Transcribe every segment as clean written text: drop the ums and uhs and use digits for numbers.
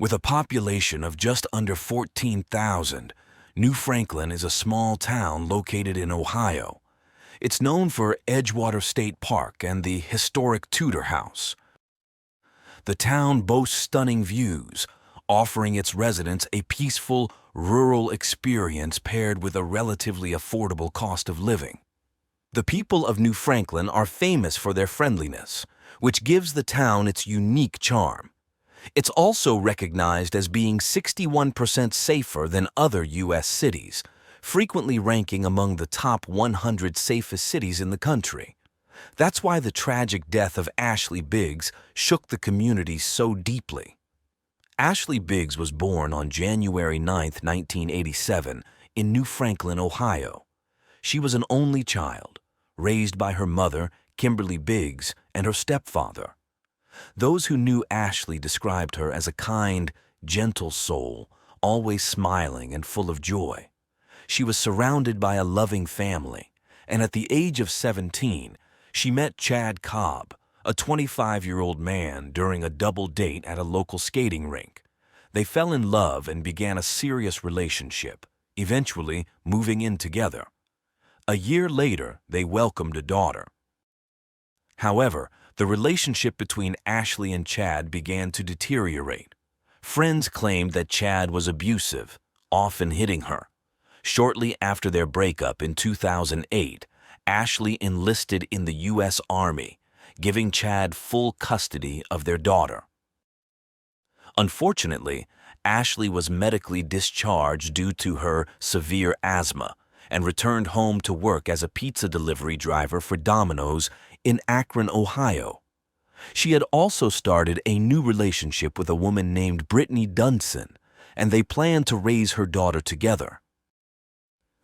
With a population of just under 14,000, New Franklin is a small town located in Ohio. It's known for Edgewater State Park and the historic Tudor House. The town boasts stunning views, offering its residents a peaceful, rural experience paired with a relatively affordable cost of living. The people of New Franklin are famous for their friendliness, which gives the town its unique charm. It's also recognized as being 61% safer than other U.S. cities, frequently ranking among the top 100 safest cities in the country. That's why the tragic death of Ashley Biggs shook the community so deeply. Ashley Biggs was born on January 9, 1987, in New Franklin, Ohio. She was an only child, raised by her mother, Kimberly Biggs, and her stepfather. Those who knew Ashley described her as a kind, gentle soul, always smiling and full of joy. She was surrounded by a loving family, and at the age of 17, she met Chad Cobb, a 25-year-old man, during a double date at a local skating rink. They fell in love and began a serious relationship, eventually moving in together. A year later, they welcomed a daughter. However, the relationship between Ashley and Chad began to deteriorate. Friends claimed that Chad was abusive, often hitting her. Shortly after their breakup in 2008, Ashley enlisted in the U.S. Army, giving Chad full custody of their daughter. Unfortunately, Ashley was medically discharged due to her severe asthma and returned home to work as a pizza delivery driver for Domino's in Akron, Ohio. She had also started a new relationship with a woman named Brittany Dunson, and they planned to raise her daughter together.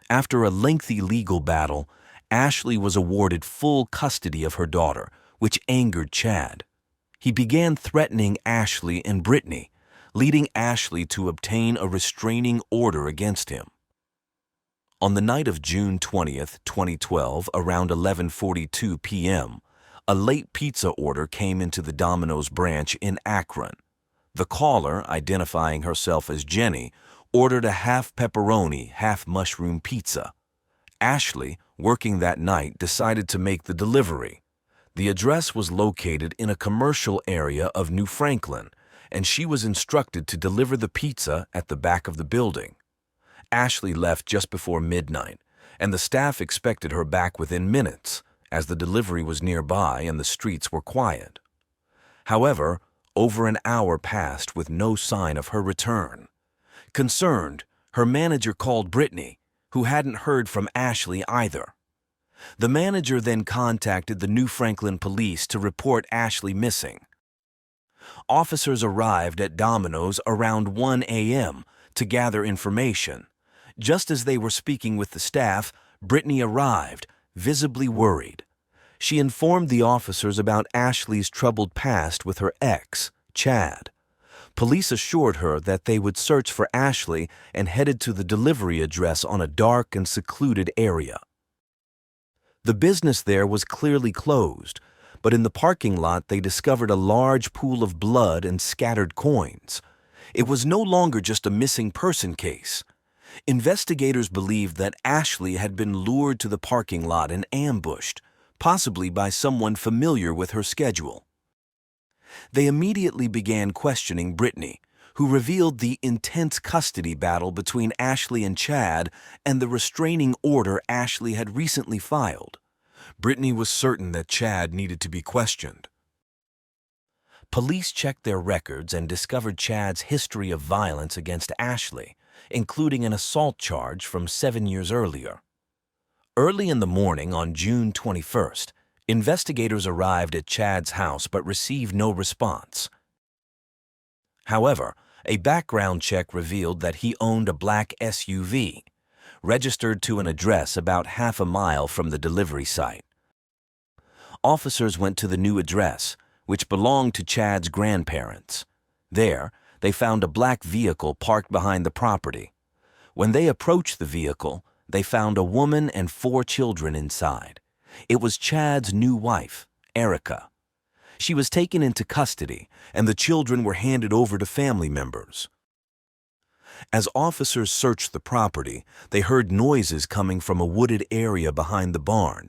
After a lengthy legal battle, Ashley was awarded full custody of her daughter, which angered Chad. He began threatening Ashley and Brittany, leading Ashley to obtain a restraining order against him. On the night of June 20th, 2012, around 11:42 p.m., a late pizza order came into the Domino's branch in Akron. The caller, identifying herself as Jenny, ordered a half pepperoni, half mushroom pizza. Ashley, working that night, decided to make the delivery. The address was located in a commercial area of New Franklin, and she was instructed to deliver the pizza at the back of the building. Ashley left just before midnight, and the staff expected her back within minutes, as the delivery was nearby and the streets were quiet. However, over an hour passed with no sign of her return. Concerned, her manager called Brittany, who hadn't heard from Ashley either. The manager then contacted the New Franklin police to report Ashley missing. Officers arrived at Domino's around 1 a.m. to gather information. Just as they were speaking with the staff, Brittany arrived, visibly worried. She informed the officers about Ashley's troubled past with her ex, Chad. Police assured her that they would search for Ashley and headed to the delivery address on a dark and secluded area. The business there was clearly closed, but in the parking lot they discovered a large pool of blood and scattered coins. It was no longer just a missing person case. Investigators believed that Ashley had been lured to the parking lot and ambushed, possibly by someone familiar with her schedule. They immediately began questioning Brittany, who revealed the intense custody battle between Ashley and Chad and the restraining order Ashley had recently filed. Brittany was certain that Chad needed to be questioned. Police checked their records and discovered Chad's history of violence against Ashley, including an assault charge from 7 years earlier. Early in the morning on June 21st, investigators arrived at Chad's house but received no response. However, a background check revealed that he owned a black SUV, registered to an address about half a mile from the delivery site. Officers went to the new address, which belonged to Chad's grandparents. There, they found a black vehicle parked behind the property. When they approached the vehicle, they found a woman and 4 children inside. It was Chad's new wife, Erica. She was taken into custody, and the children were handed over to family members. As officers searched the property, they heard noises coming from a wooded area behind the barn.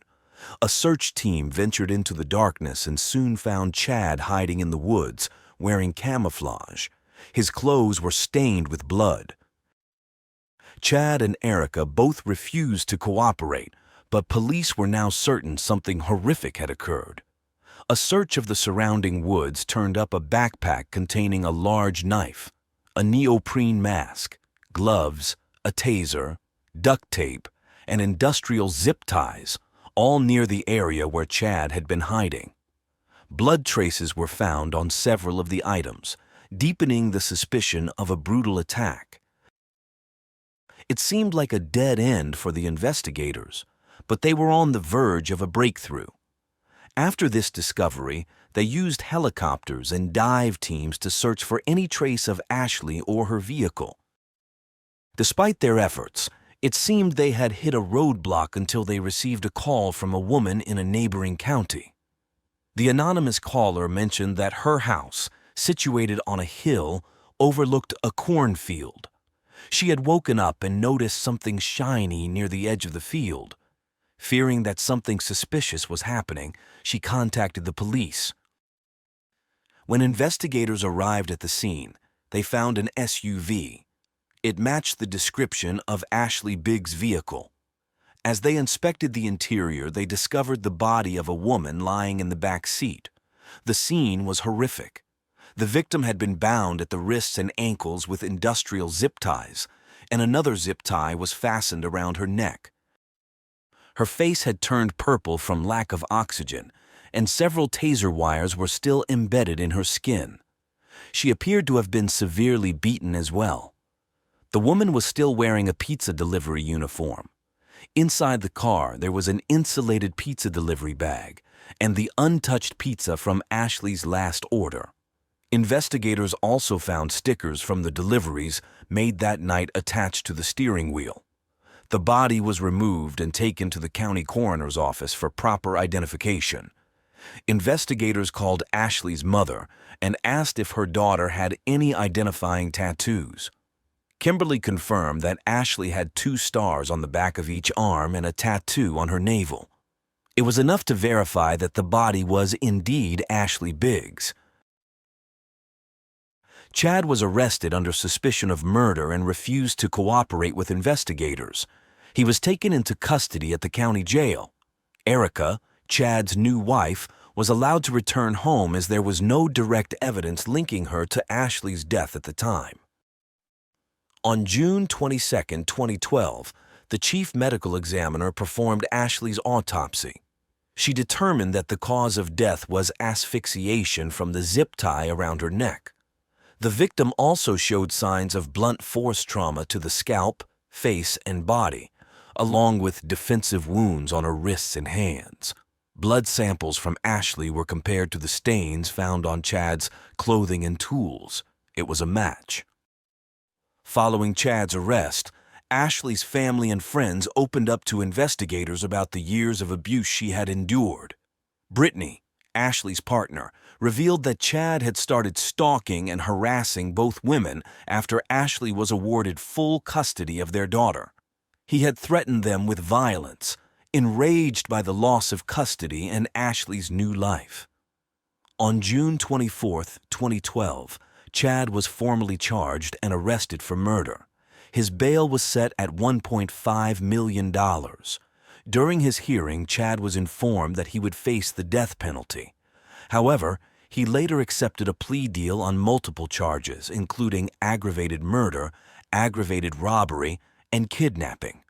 A search team ventured into the darkness and soon found Chad hiding in the woods, wearing camouflage. His clothes were stained with blood. Chad and Erica both refused to cooperate, but police were now certain something horrific had occurred. A search of the surrounding woods turned up a backpack containing a large knife, a neoprene mask, gloves, a taser, duct tape, and industrial zip ties, all near the area where Chad had been hiding. Blood traces were found on several of the items, deepening the suspicion of a brutal attack. It seemed like a dead end for the investigators, but they were on the verge of a breakthrough. After this discovery, they used helicopters and dive teams to search for any trace of Ashley or her vehicle. Despite their efforts, it seemed they had hit a roadblock until they received a call from a woman in a neighboring county. The anonymous caller mentioned that her house, situated on a hill, overlooked a cornfield. She had woken up and noticed something shiny near the edge of the field. Fearing that something suspicious was happening, she contacted the police. When investigators arrived at the scene, they found an SUV. It matched the description of Ashley Biggs' vehicle. As they inspected the interior, they discovered the body of a woman lying in the back seat. The scene was horrific. The victim had been bound at the wrists and ankles with industrial zip ties, and another zip tie was fastened around her neck. Her face had turned purple from lack of oxygen, and several taser wires were still embedded in her skin. She appeared to have been severely beaten as well. The woman was still wearing a pizza delivery uniform. Inside the car, there was an insulated pizza delivery bag and the untouched pizza from Ashley's last order. Investigators also found stickers from the deliveries made that night attached to the steering wheel. The body was removed and taken to the county coroner's office for proper identification. Investigators called Ashley's mother and asked if her daughter had any identifying tattoos. Kimberly confirmed that Ashley had 2 stars on the back of each arm and a tattoo on her navel. It was enough to verify that the body was indeed Ashley Biggs. Chad was arrested under suspicion of murder and refused to cooperate with investigators. He was taken into custody at the county jail. Erica, Chad's new wife, was allowed to return home as there was no direct evidence linking her to Ashley's death at the time. On June 22, 2012, the chief medical examiner performed Ashley's autopsy. She determined that the cause of death was asphyxiation from the zip tie around her neck. The victim also showed signs of blunt force trauma to the scalp, face, and body, along with defensive wounds on her wrists and hands. Blood samples from Ashley were compared to the stains found on Chad's clothing and tools. It was a match. Following Chad's arrest, Ashley's family and friends opened up to investigators about the years of abuse she had endured. Brittany, Ashley's partner, revealed that Chad had started stalking and harassing both women after Ashley was awarded full custody of their daughter. He had threatened them with violence, enraged by the loss of custody and Ashley's new life. On June 24, 2012, Chad was formally charged and arrested for murder. His bail was set at $1.5 million. During his hearing, Chad was informed that he would face the death penalty. However, he later accepted a plea deal on multiple charges, including aggravated murder, aggravated robbery, and kidnapping.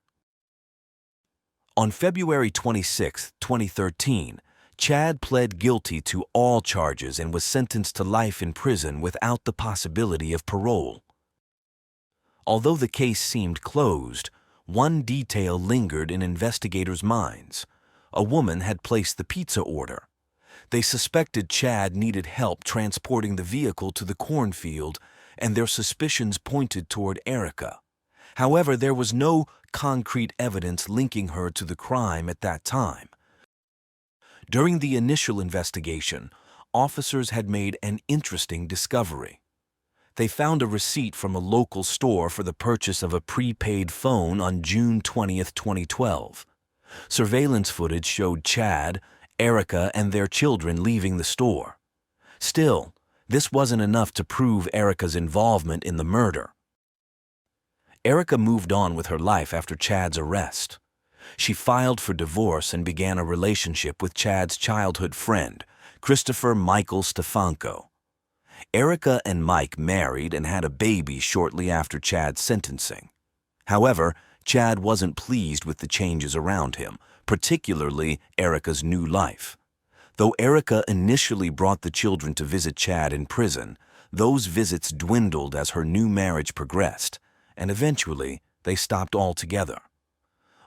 On February 26, 2013, Chad pled guilty to all charges and was sentenced to life in prison without the possibility of parole. Although the case seemed closed, one detail lingered in investigators' minds. A woman had placed the pizza order. They suspected Chad needed help transporting the vehicle to the cornfield, and their suspicions pointed toward Erica. However, there was no concrete evidence linking her to the crime at that time. During the initial investigation, officers had made an interesting discovery. They found a receipt from a local store for the purchase of a prepaid phone on June 20th, 2012. Surveillance footage showed Chad, Erica, and their children leaving the store. Still, this wasn't enough to prove Erica's involvement in the murder. Erica moved on with her life after Chad's arrest. She filed for divorce and began a relationship with Chad's childhood friend, Christopher Michael Stefanko. Erica and Mike married and had a baby shortly after Chad's sentencing. However, Chad wasn't pleased with the changes around him, particularly Erica's new life. Though Erica initially brought the children to visit Chad in prison, those visits dwindled as her new marriage progressed, and eventually they stopped altogether.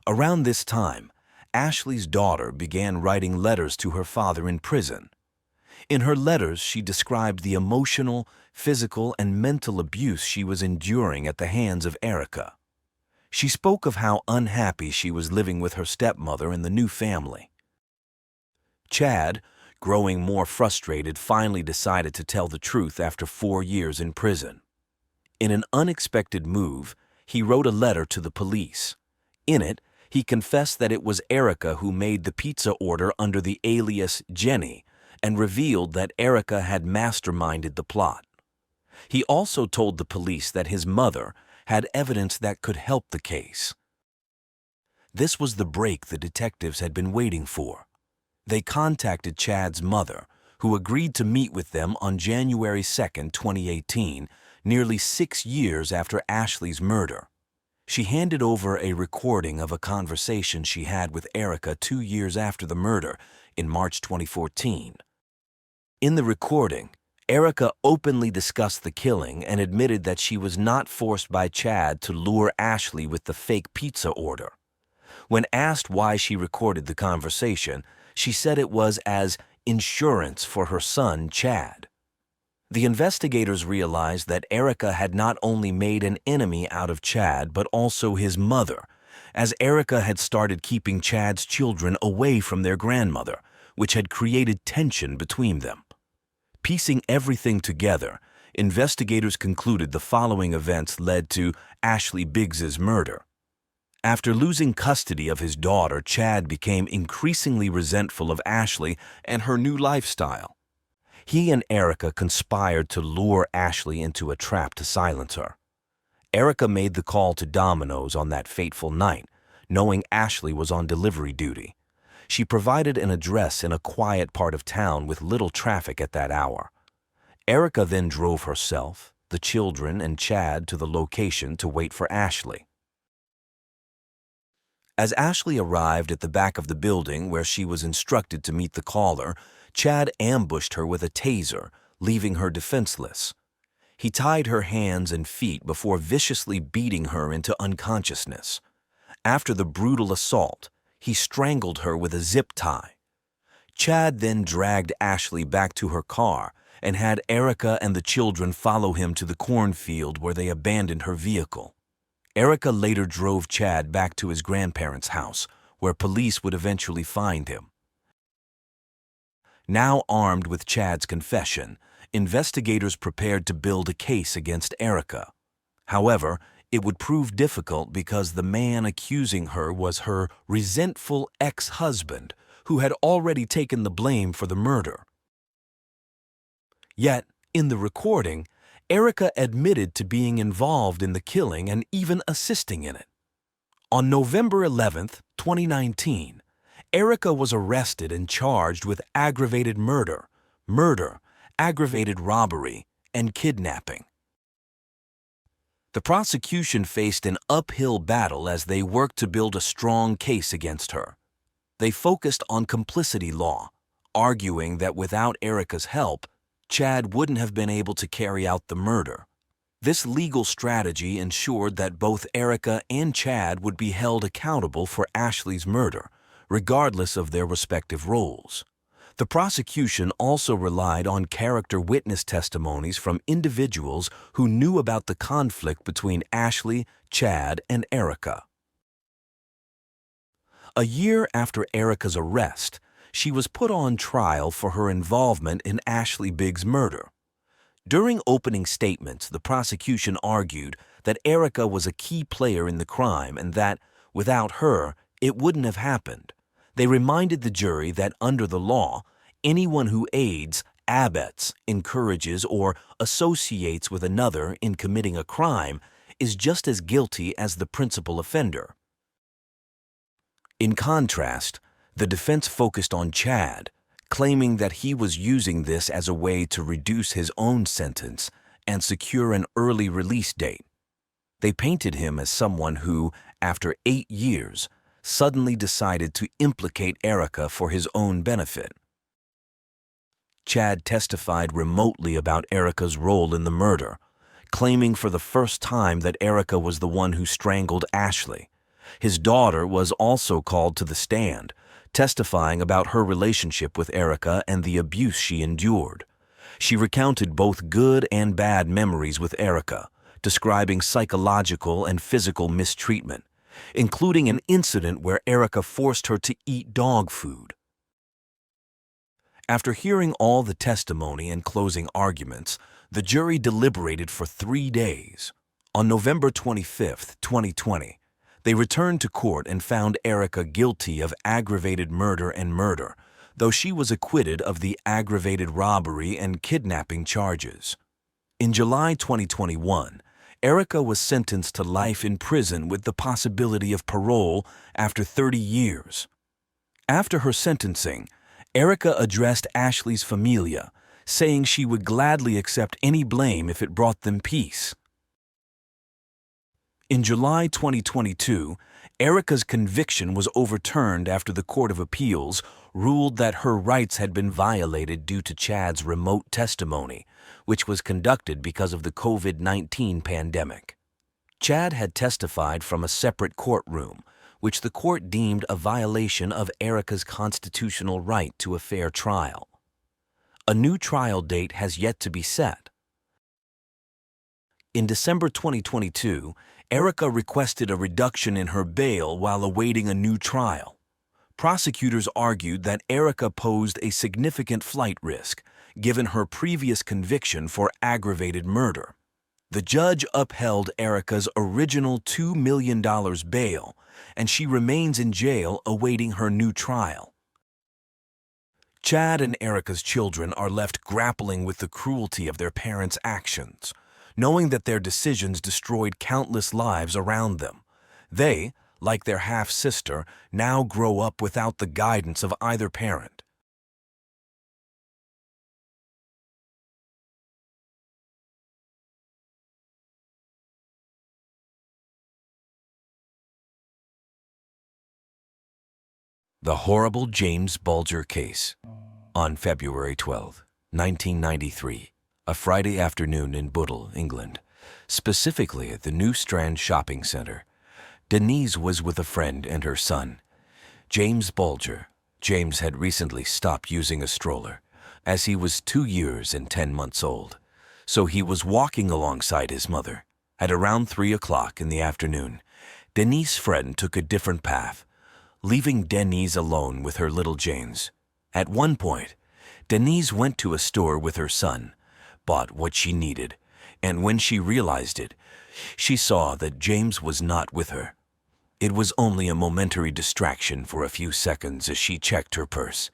Around this time, Ashley's daughter began writing letters to her father in prison. In her letters, she described the emotional, physical, and mental abuse she was enduring at the hands of Erica. She spoke of how unhappy she was living with her stepmother in the new family. Chad, growing more frustrated, finally decided to tell the truth after 4 years in prison. In an unexpected move, he wrote a letter to the police. In it, he confessed that it was Erica who made the pizza order under the alias Jenny, and revealed that Erica had masterminded the plot. He also told the police that his mother had evidence that could help the case. This was the break the detectives had been waiting for. They contacted Chad's mother, who agreed to meet with them on January 2nd, 2018, nearly 6 years after Ashley's murder. She handed over a recording of a conversation she had with Erica 2 years after the murder, in March 2014. In the recording, Erica openly discussed the killing and admitted that she was not forced by Chad to lure Ashley with the fake pizza order. When asked why she recorded the conversation, she said it was as insurance for her son, Chad. The investigators realized that Erica had not only made an enemy out of Chad, but also his mother, as Erica had started keeping Chad's children away from their grandmother, which had created tension between them. Piecing everything together, investigators concluded the following events led to Ashley Biggs's murder. After losing custody of his daughter, Chad became increasingly resentful of Ashley and her new lifestyle. He and Erica conspired to lure Ashley into a trap to silence her. Erica made the call to Domino's on that fateful night, knowing Ashley was on delivery duty. She provided an address in a quiet part of town with little traffic at that hour. Erica then drove herself, the children, and Chad to the location to wait for Ashley. As Ashley arrived at the back of the building where she was instructed to meet the caller, Chad ambushed her with a taser, leaving her defenseless. He tied her hands and feet before viciously beating her into unconsciousness. After the brutal assault, he strangled her with a zip tie. Chad then dragged Ashley back to her car and had Erica and the children follow him to the cornfield where they abandoned her vehicle. Erica later drove Chad back to his grandparents' house, where police would eventually find him. Now armed with Chad's confession, investigators prepared to build a case against Erica. However, it would prove difficult because the man accusing her was her resentful ex-husband, who had already taken the blame for the murder. Yet, in the recording, Erica admitted to being involved in the killing and even assisting in it. On November 11, 2019, Erica was arrested and charged with aggravated murder, aggravated robbery, and kidnapping. The prosecution faced an uphill battle as they worked to build a strong case against her. They focused on complicity law, arguing that without Erica's help, Chad wouldn't have been able to carry out the murder. This legal strategy ensured that both Erica and Chad would be held accountable for Ashley's murder, regardless of their respective roles. The prosecution also relied on character witness testimonies from individuals who knew about the conflict between Ashley, Chad, and Erica. A year after Erica's arrest, she was put on trial for her involvement in Ashley Biggs' murder. During opening statements, the prosecution argued that Erica was a key player in the crime and that, without her, it wouldn't have happened. They reminded the jury that under the law, anyone who aids, abets, encourages, or associates with another in committing a crime is just as guilty as the principal offender. In contrast, the defense focused on Chad, claiming that he was using this as a way to reduce his own sentence and secure an early release date. They painted him as someone who, after 8 years, suddenly decided to implicate Erica for his own benefit. Chad testified remotely about Erica's role in the murder, claiming for the first time that Erica was the one who strangled Ashley. His daughter was also called to the stand, testifying about her relationship with Erica and the abuse she endured. She recounted both good and bad memories with Erica, describing psychological and physical mistreatment, including an incident where Erica forced her to eat dog food. After hearing all the testimony and closing arguments, the jury deliberated for 3 days. On November 25, 2020, they returned to court and found Erica guilty of aggravated murder, though she was acquitted of the aggravated robbery and kidnapping charges. In July 2021, Erica was sentenced to life in prison with the possibility of parole after 30 years. After her sentencing, Erica addressed Ashley's familia, saying she would gladly accept any blame if it brought them peace. In July 2022, Erica's conviction was overturned after the Court of Appeals ruled that her rights had been violated due to Chad's remote testimony, which was conducted because of the COVID-19 pandemic. Chad had testified from a separate courtroom, which the court deemed a violation of Erica's constitutional right to a fair trial. A new trial date has yet to be set. In December 2022, Erica requested a reduction in her bail while awaiting a new trial. Prosecutors argued that Erica posed a significant flight risk, given her previous conviction for aggravated murder. The judge upheld Erica's original $2 million bail, and she remains in jail awaiting her new trial. Chad and Erica's children are left grappling with the cruelty of their parents' actions, knowing that their decisions destroyed countless lives around them. They, like their half-sister, now grow up without the guidance of either parent. The horrible James Bulger case. On February 12, 1993, a Friday afternoon in Bootle, England, specifically at the New Strand Shopping Centre, Denise was with a friend and her son, James Bulger. James had recently stopped using a stroller, as he was 2 years and 10 months old, so he was walking alongside his mother. At around 3 o'clock in the afternoon, Denise's friend took a different path, leaving Denise alone with her little James. At one point, Denise went to a store with her son, bought what she needed, and when she realized it, she saw that James was not with her. It was only a momentary distraction for a few seconds as she checked her purse,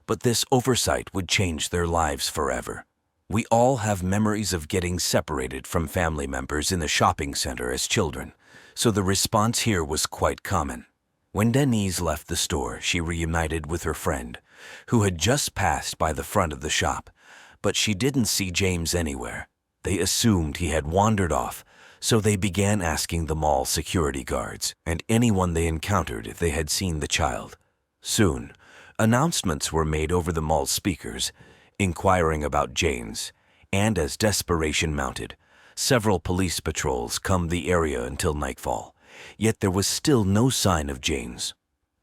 but this oversight would change their lives forever. We all have memories of getting separated from family members in the shopping center as children, so the response here was quite common. When Denise left the store, she reunited with her friend, who had just passed by the front of the shop, but she didn't see James anywhere. They assumed he had wandered off, so they began asking the mall security guards and anyone they encountered if they had seen the child. Soon, announcements were made over the mall's speakers, inquiring about James, and as desperation mounted, several police patrols combed the area until nightfall. Yet there was still no sign of James.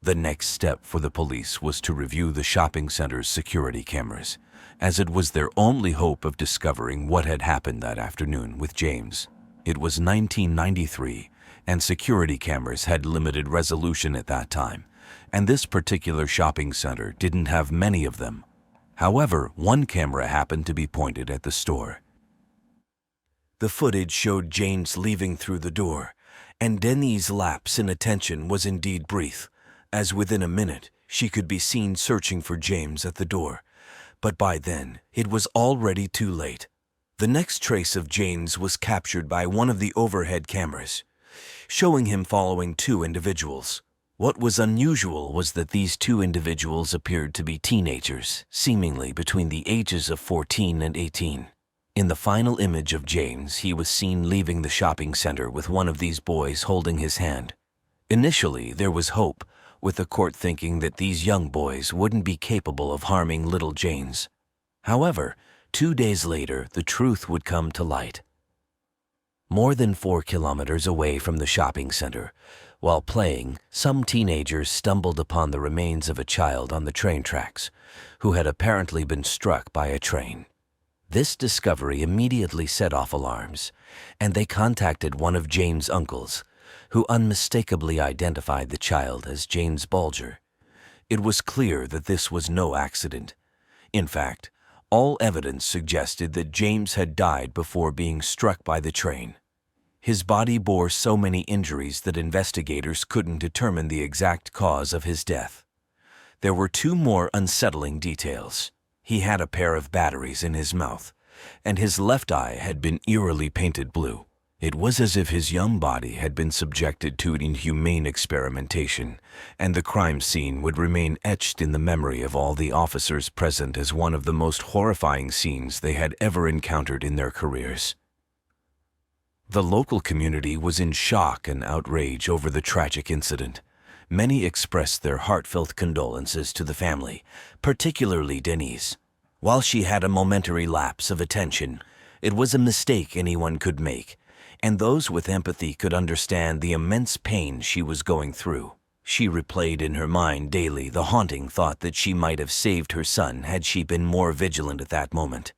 The next step for the police was to review the shopping center's security cameras, as it was their only hope of discovering what had happened that afternoon with James. It was 1993, and security cameras had limited resolution at that time, and this particular shopping center didn't have many of them. However, one camera happened to be pointed at the store. The footage showed James leaving through the door, and Denny's lapse in attention was indeed brief, as within a minute she could be seen searching for James at the door. But by then, it was already too late. The next trace of James was captured by one of the overhead cameras, showing him following two individuals. What was unusual was that these two individuals appeared to be teenagers, seemingly between the ages of 14 and 18. In the final image of James, he was seen leaving the shopping center with one of these boys holding his hand. Initially, there was hope, with the court thinking that these young boys wouldn't be capable of harming little James. However, 2 days later, the truth would come to light. More than 4 kilometers away from the shopping center, while playing, some teenagers stumbled upon the remains of a child on the train tracks, who had apparently been struck by a train. This discovery immediately set off alarms, and they contacted one of James' uncles, who unmistakably identified the child as James Bulger. It was clear that this was no accident. In fact, all evidence suggested that James had died before being struck by the train. His body bore so many injuries that investigators couldn't determine the exact cause of his death. There were 2 more unsettling details. He had a pair of batteries in his mouth, and his left eye had been eerily painted blue. It was as if his young body had been subjected to inhumane experimentation, and the crime scene would remain etched in the memory of all the officers present as one of the most horrifying scenes they had ever encountered in their careers. The local community was in shock and outrage over the tragic incident. Many expressed their heartfelt condolences to the family, particularly Denise. While she had a momentary lapse of attention, it was a mistake anyone could make, and those with empathy could understand the immense pain she was going through. She replayed in her mind daily the haunting thought that she might have saved her son had she been more vigilant at that moment.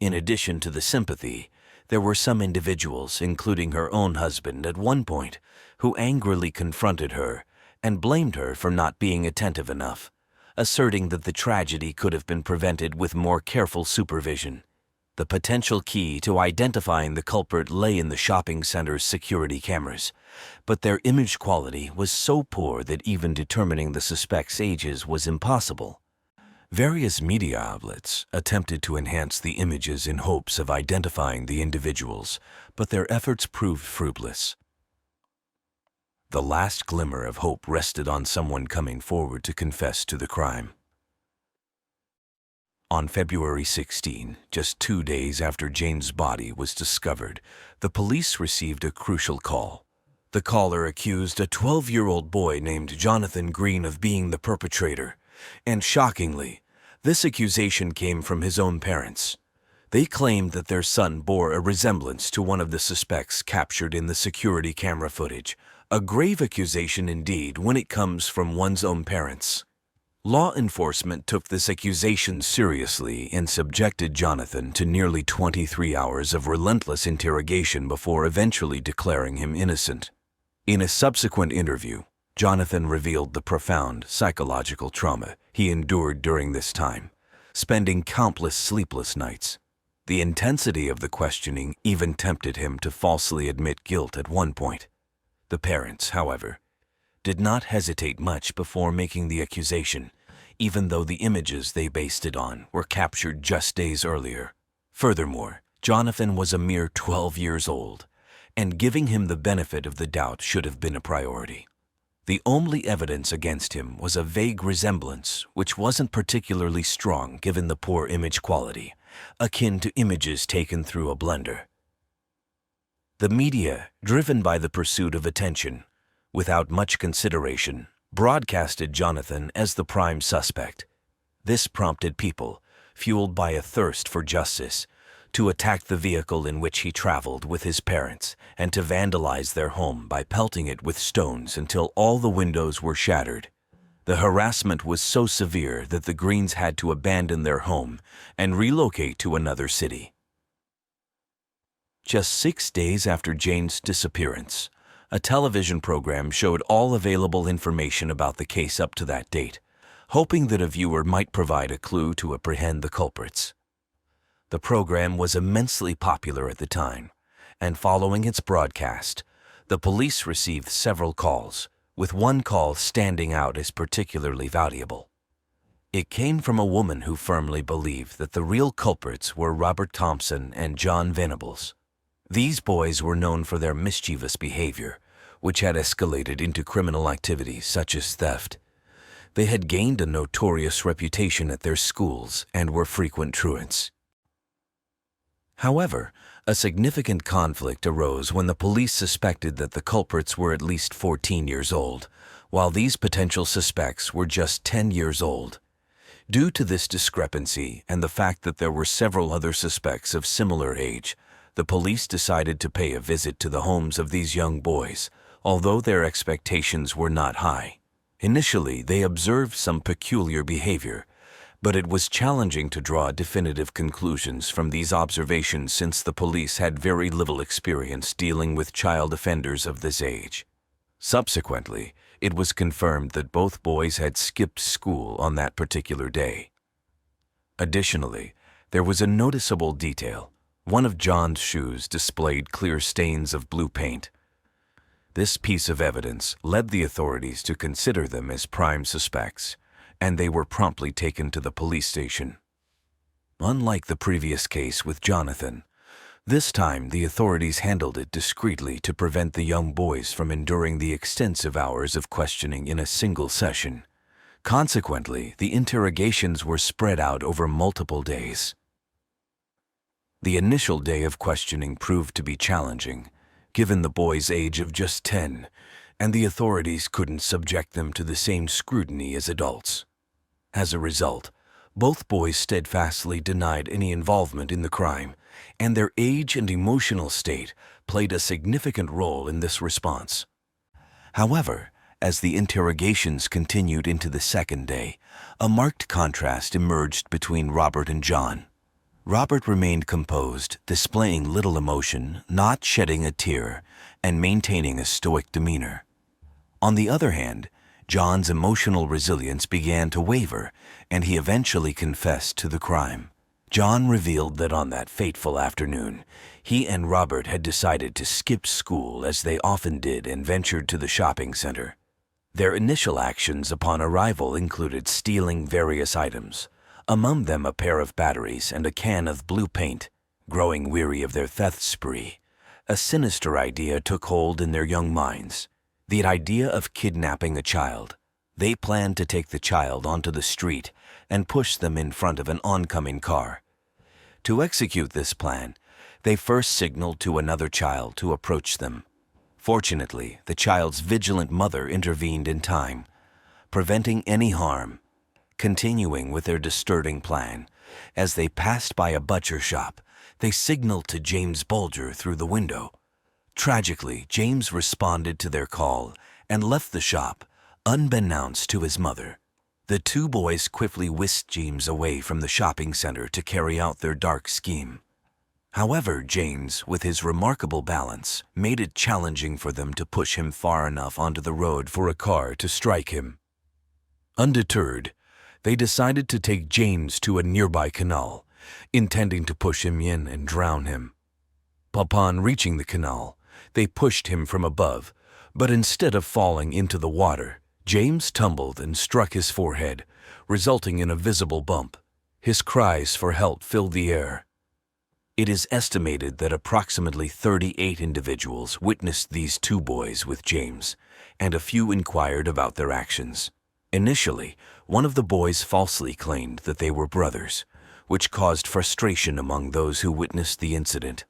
In addition to the sympathy, there were some individuals, including her own husband at one point, who angrily confronted her and blamed her for not being attentive enough, asserting that the tragedy could have been prevented with more careful supervision. The potential key to identifying the culprit lay in the shopping center's security cameras, but their image quality was so poor that even determining the suspects' ages was impossible. Various media outlets attempted to enhance the images in hopes of identifying the individuals, but their efforts proved fruitless. The last glimmer of hope rested on someone coming forward to confess to the crime. On February 16, just 2 days after James' body was discovered, the police received a crucial call. The caller accused a 12-year-old boy named Jonathan Green of being the perpetrator, and shockingly, this accusation came from his own parents. They claimed that their son bore a resemblance to one of the suspects captured in the security camera footage, a grave accusation indeed when it comes from one's own parents. Law enforcement took this accusation seriously and subjected Jonathan to nearly 23 hours of relentless interrogation before eventually declaring him innocent. In a subsequent interview, Jonathan revealed the profound psychological trauma he endured during this time, spending countless sleepless nights. The intensity of the questioning even tempted him to falsely admit guilt at one point. The parents, however, did not hesitate much before making the accusation, even though the images they based it on were captured just days earlier. Furthermore, Jonathan was a mere 12 years old, and giving him the benefit of the doubt should have been a priority. The only evidence against him was a vague resemblance, which wasn't particularly strong given the poor image quality, akin to images taken through a blender. The media, driven by the pursuit of attention, without much consideration, broadcasted Jonathan as the prime suspect. This prompted people, fueled by a thirst for justice, to attack the vehicle in which he traveled with his parents and to vandalize their home by pelting it with stones until all the windows were shattered. The harassment was so severe that the Greens had to abandon their home and relocate to another city. Just 6 days after Jane's disappearance, A television program showed all available information about the case up to that date, hoping that a viewer might provide a clue to apprehend the culprits. The program was immensely popular at the time, and following its broadcast, the police received several calls, with one call standing out as particularly valuable. It came from a woman who firmly believed that the real culprits were Robert Thompson and John Venables. These boys were known for their mischievous behavior, which had escalated into criminal activities such as theft. They had gained a notorious reputation at their schools and were frequent truants. However, a significant conflict arose when the police suspected that the culprits were at least 14 years old, while these potential suspects were just 10 years old. Due to this discrepancy and the fact that there were several other suspects of similar age, the police decided to pay a visit to the homes of these young boys, although their expectations were not high. Initially, they observed some peculiar behavior, but it was challenging to draw definitive conclusions from these observations since the police had very little experience dealing with child offenders of this age. Subsequently, it was confirmed that both boys had skipped school on that particular day. Additionally, there was a noticeable detail. One of John's shoes displayed clear stains of blue paint. This piece of evidence led the authorities to consider them as prime suspects, and they were promptly taken to the police station. Unlike the previous case with Jonathan, this time the authorities handled it discreetly to prevent the young boys from enduring the extensive hours of questioning in a single session. Consequently, the interrogations were spread out over multiple days. The initial day of questioning proved to be challenging, given the boys' age of just 10, and the authorities couldn't subject them to the same scrutiny as adults. As a result, both boys steadfastly denied any involvement in the crime, and their age and emotional state played a significant role in this response. However, as the interrogations continued into the second day, a marked contrast emerged between Robert and John. Robert remained composed, displaying little emotion, not shedding a tear, and maintaining a stoic demeanor. On the other hand, John's emotional resilience began to waver, and he eventually confessed to the crime. John revealed that on that fateful afternoon, he and Robert had decided to skip school as they often did and ventured to the shopping center. Their initial actions upon arrival included stealing various items, among them a pair of batteries and a can of blue paint. Growing weary of their theft spree, a sinister idea took hold in their young minds, the idea of kidnapping a child. They planned to take the child onto the street and push them in front of an oncoming car. To execute this plan, they first signaled to another child to approach them. Fortunately, the child's vigilant mother intervened in time, preventing any harm. Continuing with their disturbing plan, as they passed by a butcher shop, they signaled to James Bulger through the window. Tragically, James responded to their call and left the shop, unbeknownst to his mother. The two boys quickly whisked James away from the shopping center to carry out their dark scheme. However, James, with his remarkable balance, made it challenging for them to push him far enough onto the road for a car to strike him. Undeterred, they decided to take James to a nearby canal, intending to push him in and drown him. Upon reaching the canal, they pushed him from above, but instead of falling into the water, James tumbled and struck his forehead, resulting in a visible bump. His cries for help filled the air. It is estimated that approximately 38 individuals witnessed these two boys with James, and a few inquired about their actions. Initially, one of the boys falsely claimed that they were brothers, which caused frustration among those who witnessed the incident.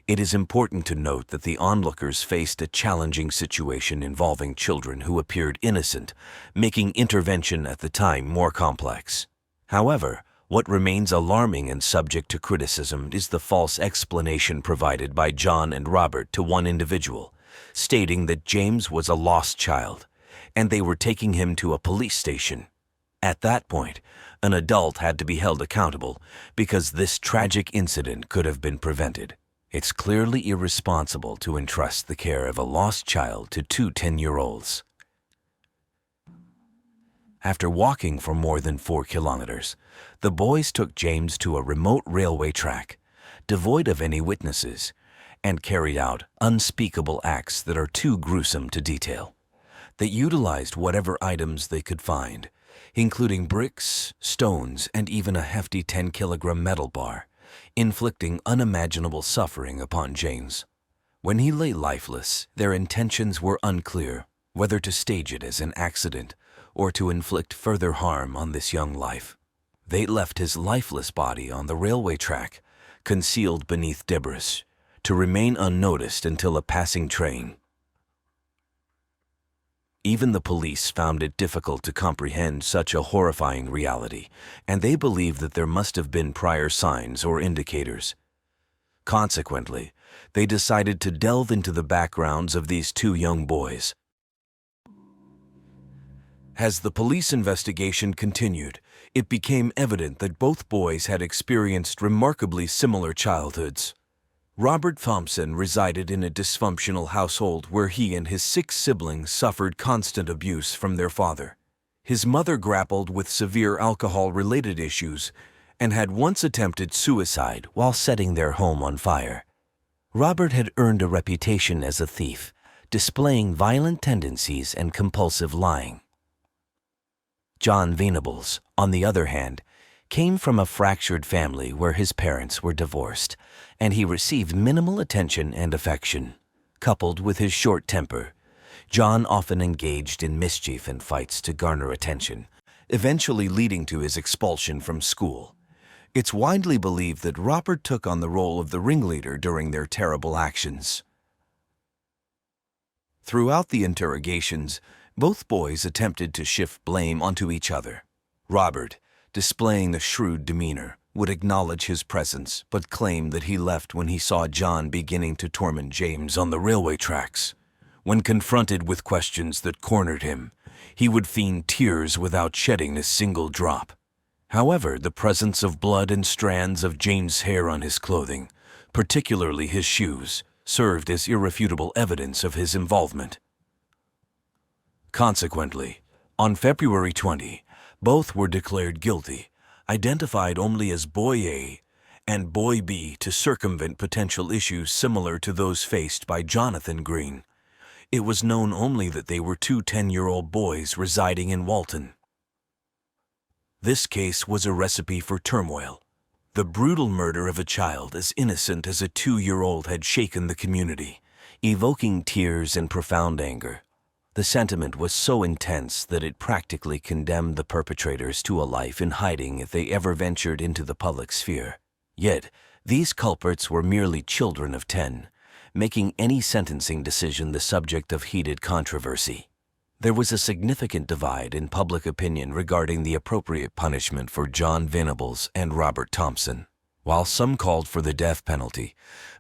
It is important to note that the onlookers faced a challenging situation involving children who appeared innocent, making intervention at the time more complex. However, what remains alarming and subject to criticism is the false explanation provided by John and Robert to one individual, stating that James was a lost child, and they were taking him to a police station. At that point, an adult had to be held accountable because this tragic incident could have been prevented. It's clearly irresponsible to entrust the care of a lost child to two 10-year-olds. After walking for more than 4 kilometers, the boys took James to a remote railway track, devoid of any witnesses, and carried out unspeakable acts that are too gruesome to detail. They utilized whatever items they could find, including bricks, stones, and even a hefty 10-kilogram metal bar, inflicting unimaginable suffering upon James. When he lay lifeless, their intentions were unclear, whether to stage it as an accident or to inflict further harm on this young life. They left his lifeless body on the railway track, concealed beneath debris, to remain unnoticed until a passing train. Even the police found it difficult to comprehend such a horrifying reality, and they believed that there must have been prior signs or indicators. Consequently, they decided to delve into the backgrounds of these two young boys. As the police investigation continued, it became evident that both boys had experienced remarkably similar childhoods. Robert Thompson resided in a dysfunctional household where he and his 6 siblings suffered constant abuse from their father. His mother grappled with severe alcohol-related issues and had once attempted suicide while setting their home on fire. Robert had earned a reputation as a thief, displaying violent tendencies and compulsive lying. John Venables, on the other hand, came from a fractured family where his parents were divorced, and he received minimal attention and affection. Coupled with his short temper, John often engaged in mischief and fights to garner attention, eventually leading to his expulsion from school. It's widely believed that Robert took on the role of the ringleader during their terrible actions. Throughout the interrogations, both boys attempted to shift blame onto each other. Robert, displaying a shrewd demeanor, would acknowledge his presence but claim that he left when he saw John beginning to torment James on the railway tracks. When confronted with questions that cornered him, he would feign tears without shedding a single drop. However, the presence of blood and strands of James' hair on his clothing, particularly his shoes, served as irrefutable evidence of his involvement. Consequently, on February 20, both were declared guilty, identified only as Boy A and Boy B to circumvent potential issues similar to those faced by Jonathan Green. It was known only that they were two 10-year-old boys residing in Walton. This case was a recipe for turmoil. The brutal murder of a child as innocent as a 2-year-old had shaken the community, evoking tears and profound anger. The sentiment was so intense that it practically condemned the perpetrators to a life in hiding if they ever ventured into the public sphere. Yet, these culprits were merely children of 10, making any sentencing decision the subject of heated controversy. There was a significant divide in public opinion regarding the appropriate punishment for John Venables and Robert Thompson. While some called for the death penalty,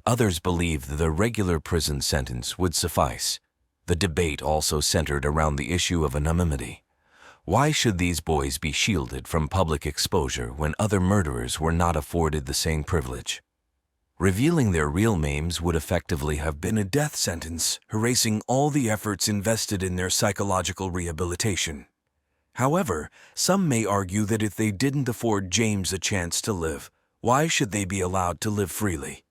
others believed that a regular prison sentence would suffice. The debate also centered around the issue of anonymity. Why should these boys be shielded from public exposure when other murderers were not afforded the same privilege? Revealing their real names would effectively have been a death sentence, erasing all the efforts invested in their psychological rehabilitation. However, some may argue that if they didn't afford James a chance to live, why should they be allowed to live freely?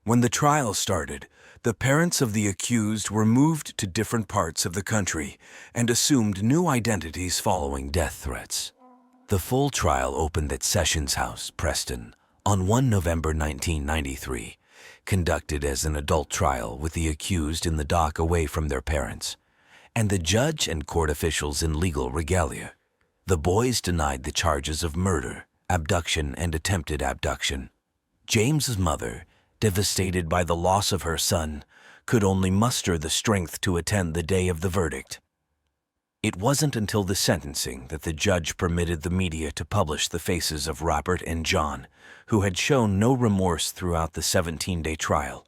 When the trial started, the parents of the accused were moved to different parts of the country and assumed new identities following death threats. The full trial opened at Sessions House, Preston, on 1 November 1993, conducted as an adult trial with the accused in the dock away from their parents, and the judge and court officials in legal regalia. The boys denied the charges of murder, abduction, and attempted abduction. James's mother, devastated by the loss of her son, could only muster the strength to attend the day of the verdict. It wasn't until the sentencing that the judge permitted the media to publish the faces of Robert and John, who had shown no remorse throughout the 17-day trial.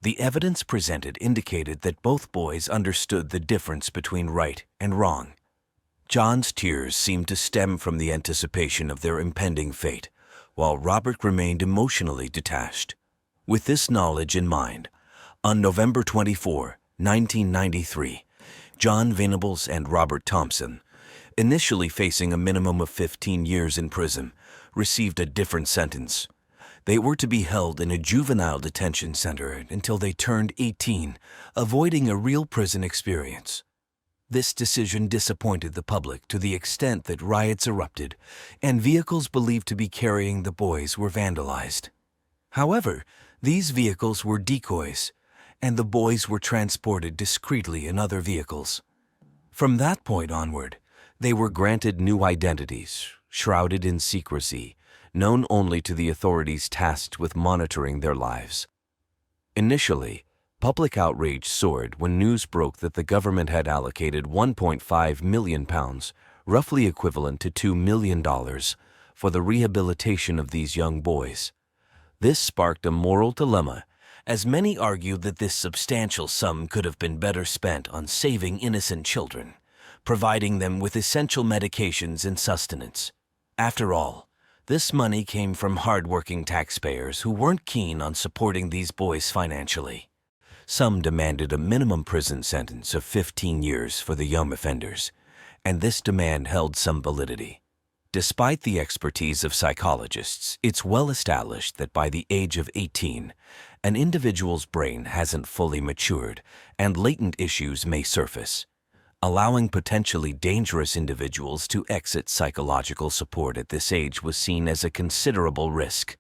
The evidence presented indicated that both boys understood the difference between right and wrong. John's tears seemed to stem from the anticipation of their impending fate, while Robert remained emotionally detached. With this knowledge in mind, on November 24, 1993, John Venables and Robert Thompson, initially facing a minimum of 15 years in prison, received a different sentence. They were to be held in a juvenile detention center until they turned 18, avoiding a real prison experience. This decision disappointed the public to the extent that riots erupted and vehicles believed to be carrying the boys were vandalized. However, these vehicles were decoys, and the boys were transported discreetly in other vehicles. From that point onward, they were granted new identities, shrouded in secrecy, known only to the authorities tasked with monitoring their lives. Initially, public outrage soared when news broke that the government had allocated £1.5 million, roughly equivalent to $2 million, for the rehabilitation of these young boys. This sparked a moral dilemma, as many argued that this substantial sum could have been better spent on saving innocent children, providing them with essential medications and sustenance. After all, this money came from hard-working taxpayers who weren't keen on supporting these boys financially. Some demanded a minimum prison sentence of 15 years for the young offenders, and this demand held some validity. Despite the expertise of psychologists, it's well established that by the age of 18, an individual's brain hasn't fully matured and latent issues may surface. Allowing potentially dangerous individuals to exit psychological support at this age was seen as a considerable risk.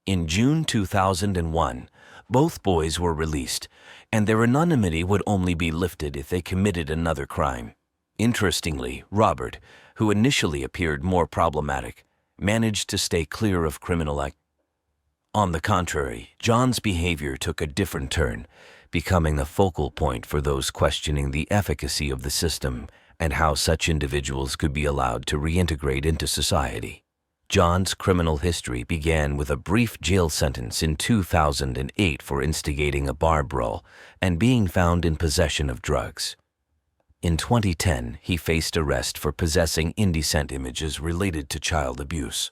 In June 2001, both boys were released, and their anonymity would only be lifted if they committed another crime. Interestingly, Robert, who initially appeared more problematic, managed to stay clear of criminal activity. On the contrary, John's behavior took a different turn, becoming a focal point for those questioning the efficacy of the system and how such individuals could be allowed to reintegrate into society. John's criminal history began with a brief jail sentence in 2008 for instigating a bar brawl and being found in possession of drugs. In 2010, he faced arrest for possessing indecent images related to child abuse.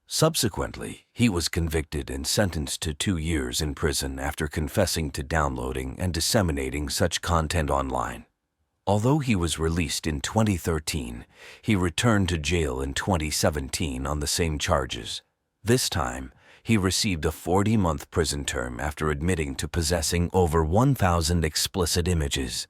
Subsequently, he was convicted and sentenced to 2 years in prison after confessing to downloading and disseminating such content online. Although he was released in 2013, he returned to jail in 2017 on the same charges. This time, he received a 40-month prison term after admitting to possessing over 1,000 explicit images.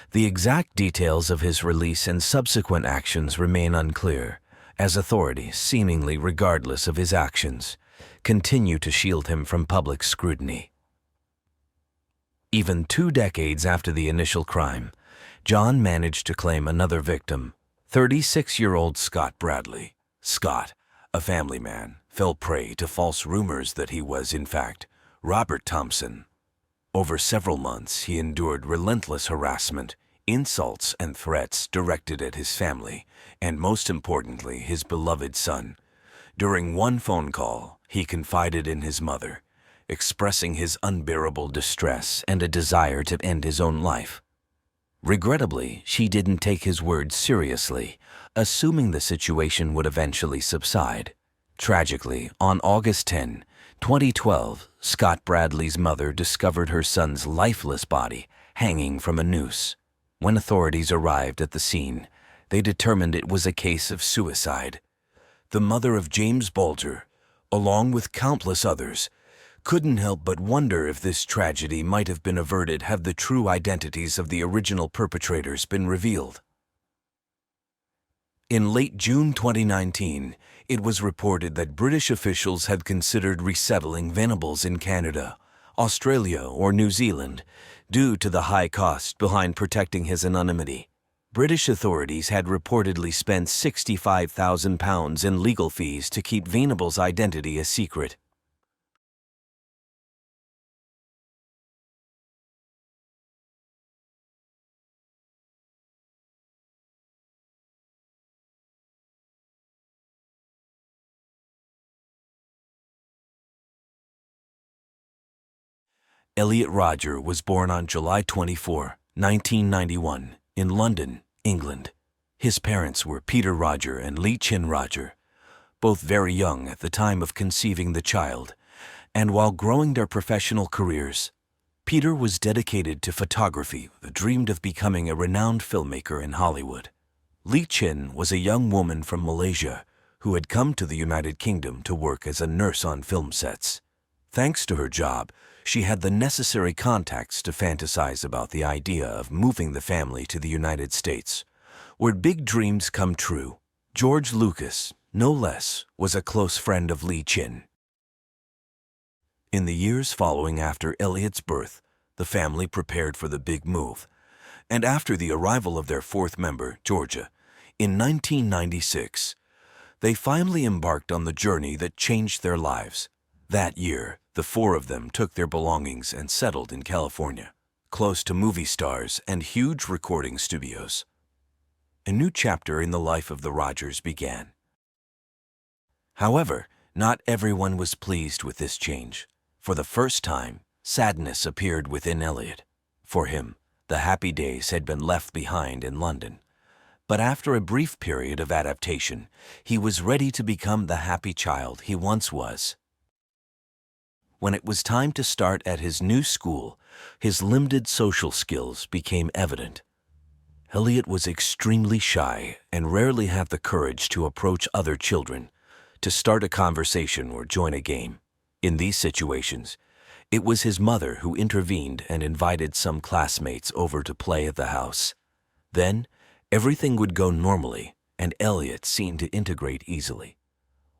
The exact details of his release and subsequent actions remain unclear, as authorities, seemingly regardless of his actions, continue to shield him from public scrutiny. Even 2 decades after the initial crime, John managed to claim another victim, 36-year-old Scott Bradley. Scott, a family man, fell prey to false rumors that he was, in fact, Robert Thompson. Over several months, he endured relentless harassment, insults, and threats directed at his family, and most importantly, his beloved son. During one phone call, he confided in his mother, expressing his unbearable distress and a desire to end his own life. Regrettably, she didn't take his words seriously, assuming the situation would eventually subside. Tragically, on August 10, 2012, Scott Bradley's mother discovered her son's lifeless body hanging from a noose. When authorities arrived at the scene, they determined it was a case of suicide. The mother of James Bulger, along with countless others, couldn't help but wonder if this tragedy might have been averted had the true identities of the original perpetrators been revealed. In late June 2019, it was reported that British officials had considered resettling Venables in Canada, Australia, or New Zealand, due to the high cost behind protecting his anonymity. British authorities had reportedly spent £65,000 in legal fees to keep Venables' identity a secret. Elliot Rodger was born on July 24, 1991, in London, England. His parents were Peter Rodger and Lee Chin Rodger. both very young at the time of conceiving the child, and while growing their professional careers. Peter was dedicated to photography, dreamed of becoming a renowned filmmaker in Hollywood. Lee Chin was a young woman from Malaysia who had come to the United Kingdom to work as a nurse on film sets. Thanks to her job, she had the necessary contacts to fantasize about the idea of moving the family to the United States, where big dreams come true. George Lucas, no less, was a close friend of Lee Chin. In the years following after Elliot's birth, the family prepared for the big move, and after the arrival of their fourth member, Georgia, in 1996, they finally embarked on the journey that changed their lives. That year, the four of them took their belongings and settled in California, close to movie stars and huge recording studios. A new chapter in the life of the Rodgers began. However, not everyone was pleased with this change. For the first time, sadness appeared within Elliot. For him, the happy days had been left behind in London. But after a brief period of adaptation, he was ready to become the happy child he once was. When it was time to start at his new school, his limited social skills became evident. Elliot was extremely shy and rarely had the courage to approach other children, to start a conversation or join a game. In these situations, it was his mother who intervened and invited some classmates over to play at the house. Then, everything would go normally, and Elliot seemed to integrate easily.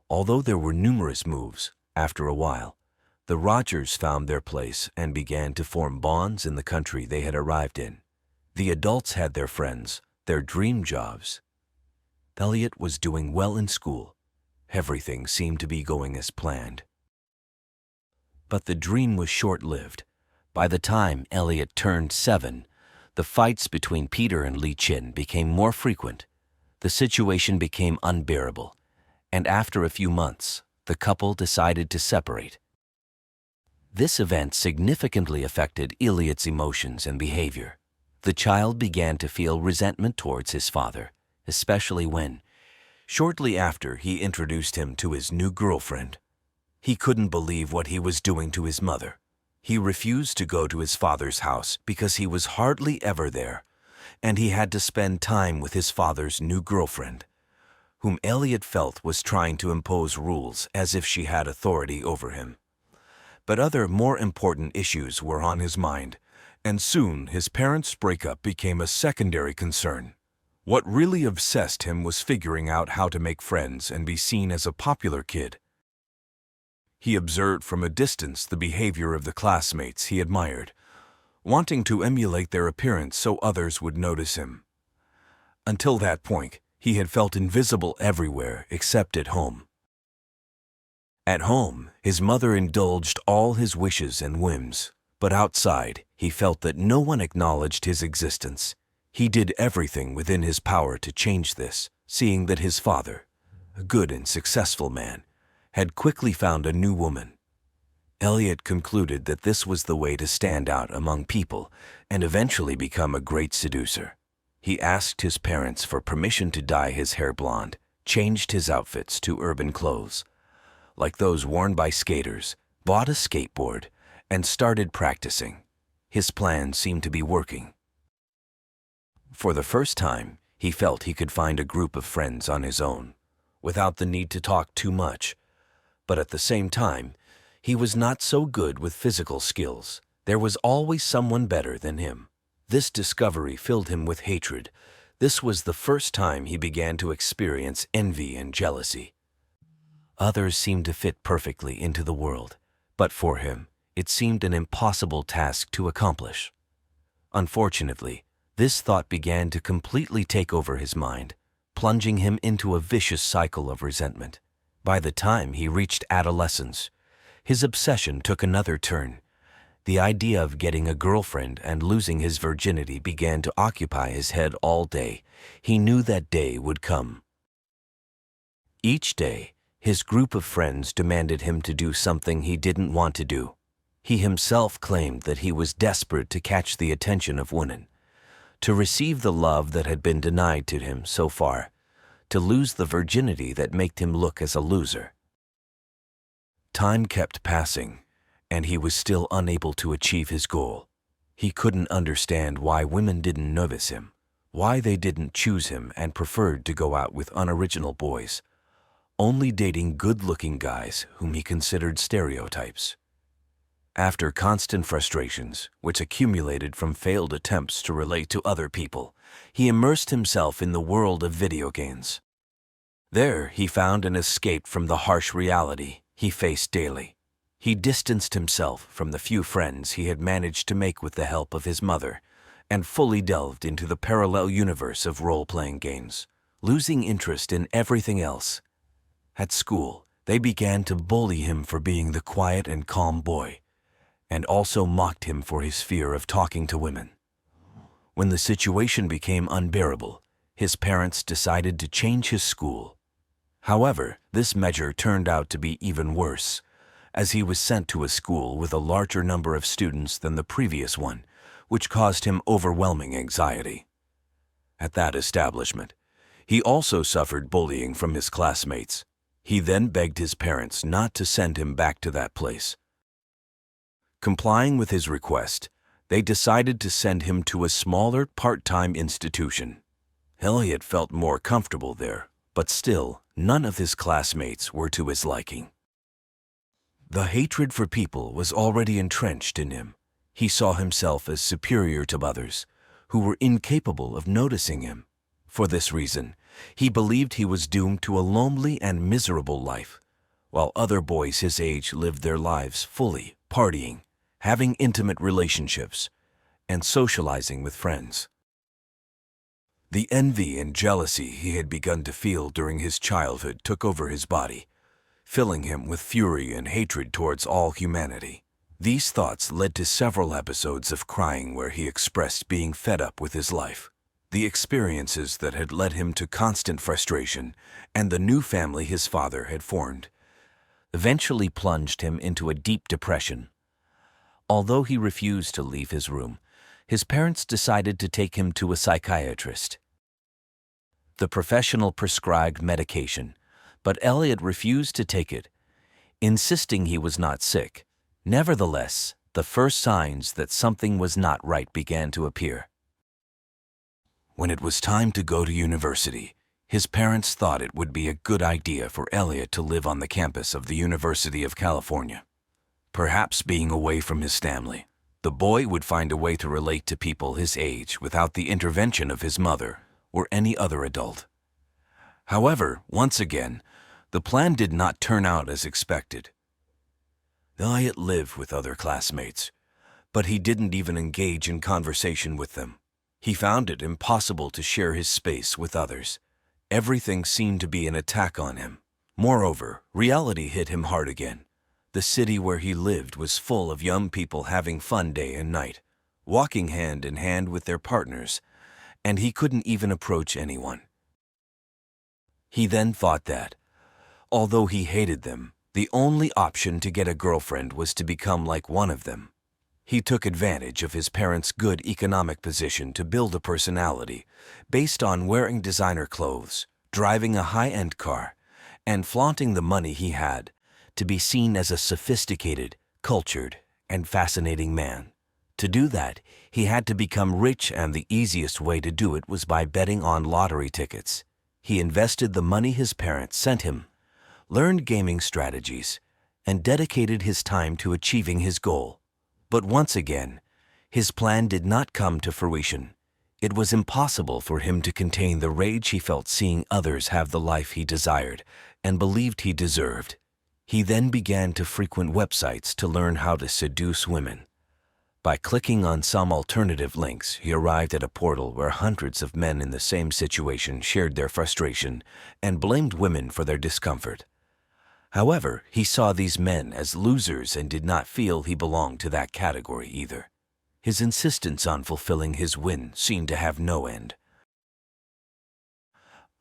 Although there were numerous moves, after a while, the Rodgers found their place and began to form bonds in the country they had arrived in. The adults had their friends, their dream jobs. Elliot was doing well in school. Everything seemed to be going as planned. But the dream was short-lived. By the time Elliot turned 7, the fights between Peter and Lee Chin became more frequent. The situation became unbearable, and after a few months, the couple decided to separate. This event significantly affected Elliot's emotions and behavior. The child began to feel resentment towards his father, especially when, shortly after, he introduced him to his new girlfriend. He couldn't believe what he was doing to his mother. He refused to go to his father's house because he was hardly ever there, and he had to spend time with his father's new girlfriend, whom Elliot felt was trying to impose rules as if she had authority over him. But other, more important issues were on his mind, and soon his parents' breakup became a secondary concern. What really obsessed him was figuring out how to make friends and be seen as a popular kid. He observed from a distance the behavior of the classmates he admired, wanting to emulate their appearance so others would notice him. Until that point, he had felt invisible everywhere except at home. At home, his mother indulged all his wishes and whims, but outside, he felt that no one acknowledged his existence. He did everything within his power to change this, seeing that his father, a good and successful man, had quickly found a new woman. Elliot concluded that this was the way to stand out among people and eventually become a great seducer. He asked his parents for permission to dye his hair blonde, changed his outfits to urban clothes, like those worn by skaters, bought a skateboard, and started practicing. His plan seemed to be working. For the first time, he felt he could find a group of friends on his own, without the need to talk too much. But at the same time, he was not so good with physical skills. There was always someone better than him. This discovery filled him with hatred. This was the first time he began to experience envy and jealousy. Others seemed to fit perfectly into the world, but for him, it seemed an impossible task to accomplish. Unfortunately, this thought began to completely take over his mind, plunging him into a vicious cycle of resentment. By the time he reached adolescence, his obsession took another turn. The idea of getting a girlfriend and losing his virginity began to occupy his head all day. He knew that day would come. Each day, his group of friends demanded him to do something he didn't want to do. He himself claimed that he was desperate to catch the attention of women, to receive the love that had been denied to him so far, to lose the virginity that made him look as a loser. Time kept passing, and he was still unable to achieve his goal. He couldn't understand why women didn't notice him, why they didn't choose him and preferred to go out with unoriginal boys, only dating good-looking guys whom he considered stereotypes. After constant frustrations, which accumulated from failed attempts to relate to other people, he immersed himself in the world of video games. There, he found an escape from the harsh reality he faced daily. He distanced himself from the few friends he had managed to make with the help of his mother, and fully delved into the parallel universe of role-playing games, losing interest in everything else. At school, they began to bully him for being the quiet and calm boy, and also mocked him for his fear of talking to women. When the situation became unbearable, his parents decided to change his school. However, this measure turned out to be even worse, as he was sent to a school with a larger number of students than the previous one, which caused him overwhelming anxiety. At that establishment, he also suffered bullying from his classmates. He then begged his parents not to send him back to that place. Complying with his request, they decided to send him to a smaller part-time institution. Elliot felt more comfortable there, but still, none of his classmates were to his liking. The hatred for people was already entrenched in him. He saw himself as superior to others, who were incapable of noticing him. For this reason, he believed he was doomed to a lonely and miserable life, while other boys his age lived their lives fully, partying, having intimate relationships, and socializing with friends. The envy and jealousy he had begun to feel during his childhood took over his body, filling him with fury and hatred towards all humanity. These thoughts led to several episodes of crying where he expressed being fed up with his life. The experiences that had led him to constant frustration and the new family his father had formed eventually plunged him into a deep depression. Although he refused to leave his room, his parents decided to take him to a psychiatrist. The professional prescribed medication, but Elliot refused to take it, insisting he was not sick. Nevertheless, the first signs that something was not right began to appear. When it was time to go to university, his parents thought it would be a good idea for Elliot to live on the campus of the University of California. Perhaps being away from his family, the boy would find a way to relate to people his age without the intervention of his mother or any other adult. However, once again, the plan did not turn out as expected. Elliot lived with other classmates, but he didn't even engage in conversation with them. He found it impossible to share his space with others. Everything seemed to be an attack on him. Moreover, reality hit him hard again. The city where he lived was full of young people having fun day and night, walking hand in hand with their partners, and he couldn't even approach anyone. He then thought that, although he hated them, the only option to get a girlfriend was to become like one of them. He took advantage of his parents' good economic position to build a personality based on wearing designer clothes, driving a high-end car, and flaunting the money he had to be seen as a sophisticated, cultured, and fascinating man. To do that, he had to become rich, and the easiest way to do it was by betting on lottery tickets. He invested the money his parents sent him, learned gaming strategies, and dedicated his time to achieving his goal. But once again, his plan did not come to fruition. It was impossible for him to contain the rage he felt seeing others have the life he desired and believed he deserved. He then began to frequent websites to learn how to seduce women. By clicking on some alternative links, he arrived at a portal where hundreds of men in the same situation shared their frustration and blamed women for their discomfort. However, he saw these men as losers and did not feel he belonged to that category either. His insistence on fulfilling his win seemed to have no end.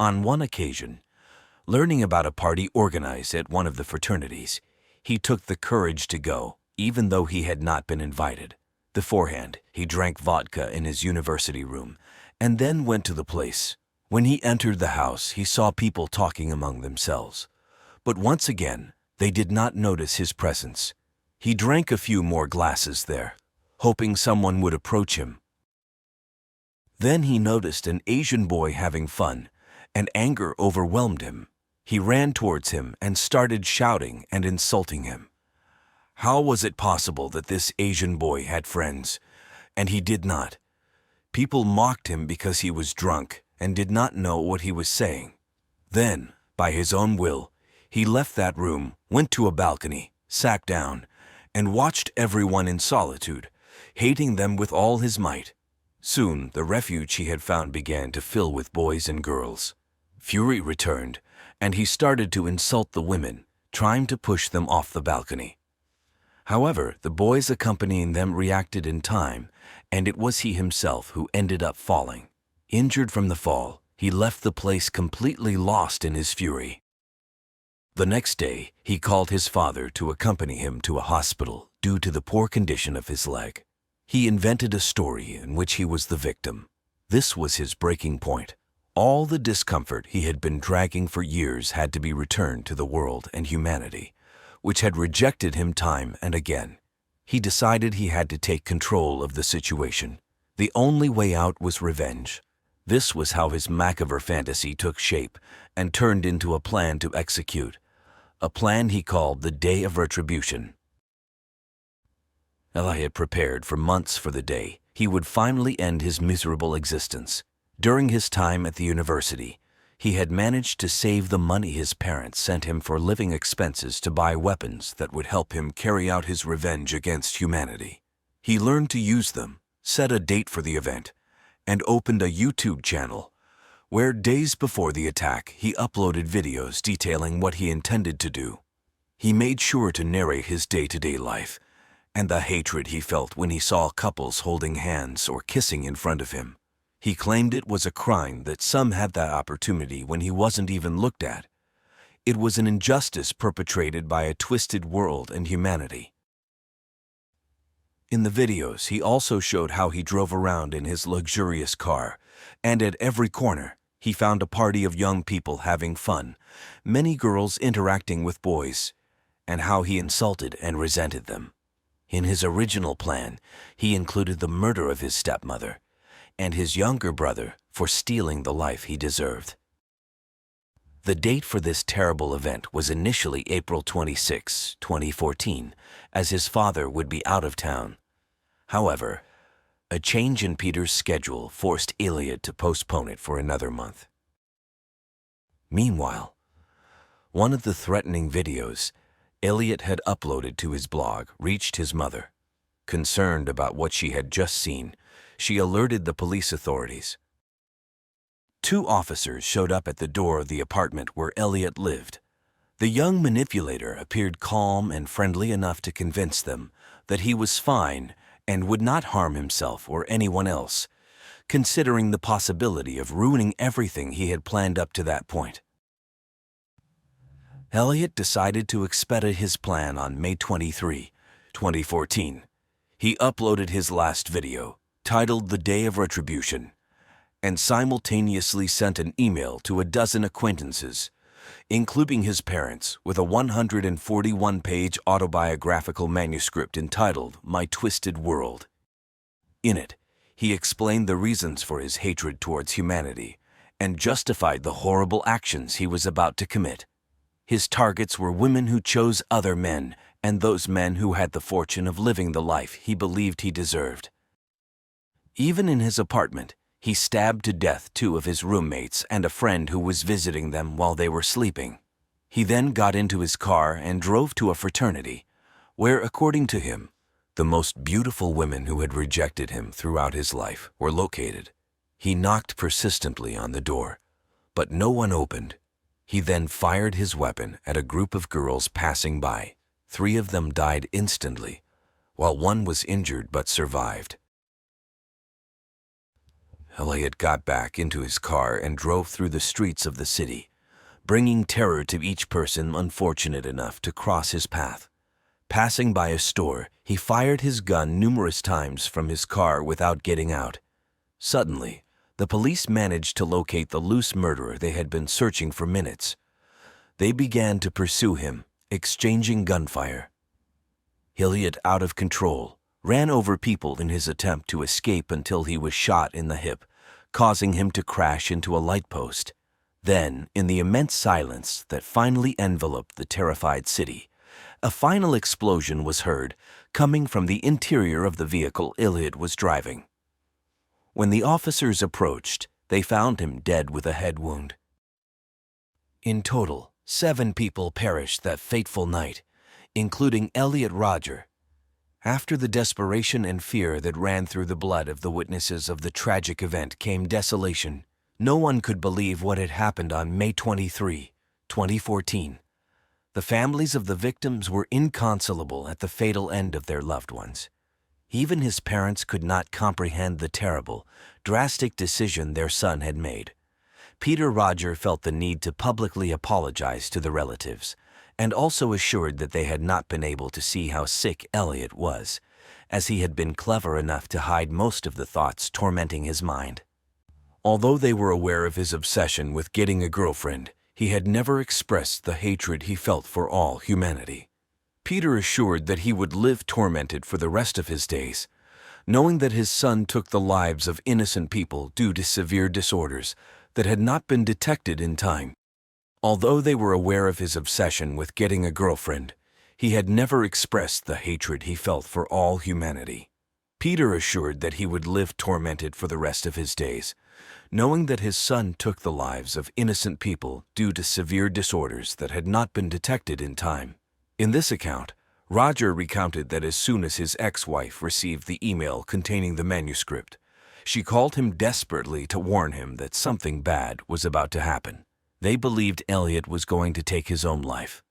On one occasion, learning about a party organized at one of the fraternities, he took the courage to go, even though he had not been invited. Beforehand, he drank vodka in his university room and then went to the place. When he entered the house, he saw people talking among themselves. But once again, they did not notice his presence. He drank a few more glasses there, hoping someone would approach him. Then he noticed an Asian boy having fun, and anger overwhelmed him. He ran towards him and started shouting and insulting him. How was it possible that this Asian boy had friends, and he did not? People mocked him because he was drunk and did not know what he was saying. Then, by his own will, he left that room, went to a balcony, sat down, and watched everyone in solitude, hating them with all his might. Soon, the refuge he had found began to fill with boys and girls. Fury returned, and he started to insult the women, trying to push them off the balcony. However, the boys accompanying them reacted in time, and it was he himself who ended up falling. Injured from the fall, he left the place completely lost in his fury. The next day, he called his father to accompany him to a hospital due to the poor condition of his leg. He invented a story in which he was the victim. This was his breaking point. All the discomfort he had been dragging for years had to be returned to the world and humanity, which had rejected him time and again. He decided he had to take control of the situation. The only way out was revenge. This was how his macabre fantasy took shape and turned into a plan to execute, a plan he called the Day of Retribution. Elliot prepared for months for the day he would finally end his miserable existence. During his time at the university, he had managed to save the money his parents sent him for living expenses to buy weapons that would help him carry out his revenge against humanity. He learned to use them, set a date for the event, and opened a YouTube channel, where days before the attack he uploaded videos detailing what he intended to do. He made sure to narrate his day-to-day life, and the hatred he felt when he saw couples holding hands or kissing in front of him. He claimed it was a crime that some had that opportunity when he wasn't even looked at. It was an injustice perpetrated by a twisted world and humanity. In the videos, he also showed how he drove around in his luxurious car, and at every corner, he found a party of young people having fun, many girls interacting with boys, and how he insulted and resented them. In his original plan, he included the murder of his stepmother and his younger brother for stealing the life he deserved. The date for this terrible event was initially April 26, 2014, as his father would be out of town. However, a change in Peter's schedule forced Elliot to postpone it for another month. Meanwhile, one of the threatening videos Elliot had uploaded to his blog reached his mother. Concerned about what she had just seen, she alerted the police authorities. 2 officers showed up at the door of the apartment where Elliot lived. The young manipulator appeared calm and friendly enough to convince them that he was fine and would not harm himself or anyone else, considering the possibility of ruining everything he had planned up to that point. Elliot decided to expedite his plan on May 23, 2014. He uploaded his last video, titled The Day of Retribution, and simultaneously sent an email to a dozen acquaintances, including his parents, with a 141-page autobiographical manuscript entitled My Twisted World. In it, he explained the reasons for his hatred towards humanity and justified the horrible actions he was about to commit. His targets were women who chose other men and those men who had the fortune of living the life he believed he deserved. Even in his apartment, he stabbed to death 2 of his roommates and a friend who was visiting them while they were sleeping. He then got into his car and drove to a fraternity, where, according to him, the most beautiful women who had rejected him throughout his life were located. He knocked persistently on the door, but no one opened. He then fired his weapon at a group of girls passing by. 3 of them died instantly, while 1 was injured but survived. Elliot got back into his car and drove through the streets of the city, bringing terror to each person unfortunate enough to cross his path. Passing by a store, he fired his gun numerous times from his car without getting out. Suddenly, The police managed to locate the loose murderer they had been searching for minutes. They began to pursue him, exchanging gunfire. Elliot, out of control, ran over people in his attempt to escape until he was shot in the hip, causing him to crash into a light post. Then, in the immense silence that finally enveloped the terrified city, a final explosion was heard, coming from the interior of the vehicle Elliot was driving. When the officers approached, they found him dead with a head wound. In total, 7 people perished that fateful night, including Elliot Rodger. After the desperation and fear that ran through the blood of the witnesses of the tragic event came desolation. No one could believe what had happened on May 23, 2014. The families of the victims were inconsolable at the fatal end of their loved ones. Even his parents could not comprehend the terrible, drastic decision their son had made. Peter Rodger felt the need to publicly apologize to the relatives, and also assured that they had not been able to see how sick Elliot was, as he had been clever enough to hide most of the thoughts tormenting his mind. Although they were aware of his obsession with getting a girlfriend, he had never expressed the hatred he felt for all humanity. Peter assured that he would live tormented for the rest of his days, knowing that his son took the lives of innocent people due to severe disorders that had not been detected in time. Although they were aware of his obsession with getting a girlfriend, he had never expressed the hatred he felt for all humanity. Peter assured that he would live tormented for the rest of his days, knowing that his son took the lives of innocent people due to severe disorders that had not been detected in time. In this account, Rodger recounted that as soon as his ex-wife received the email containing the manuscript, she called him desperately to warn him that something bad was about to happen. They believed Elliot was going to take his own life.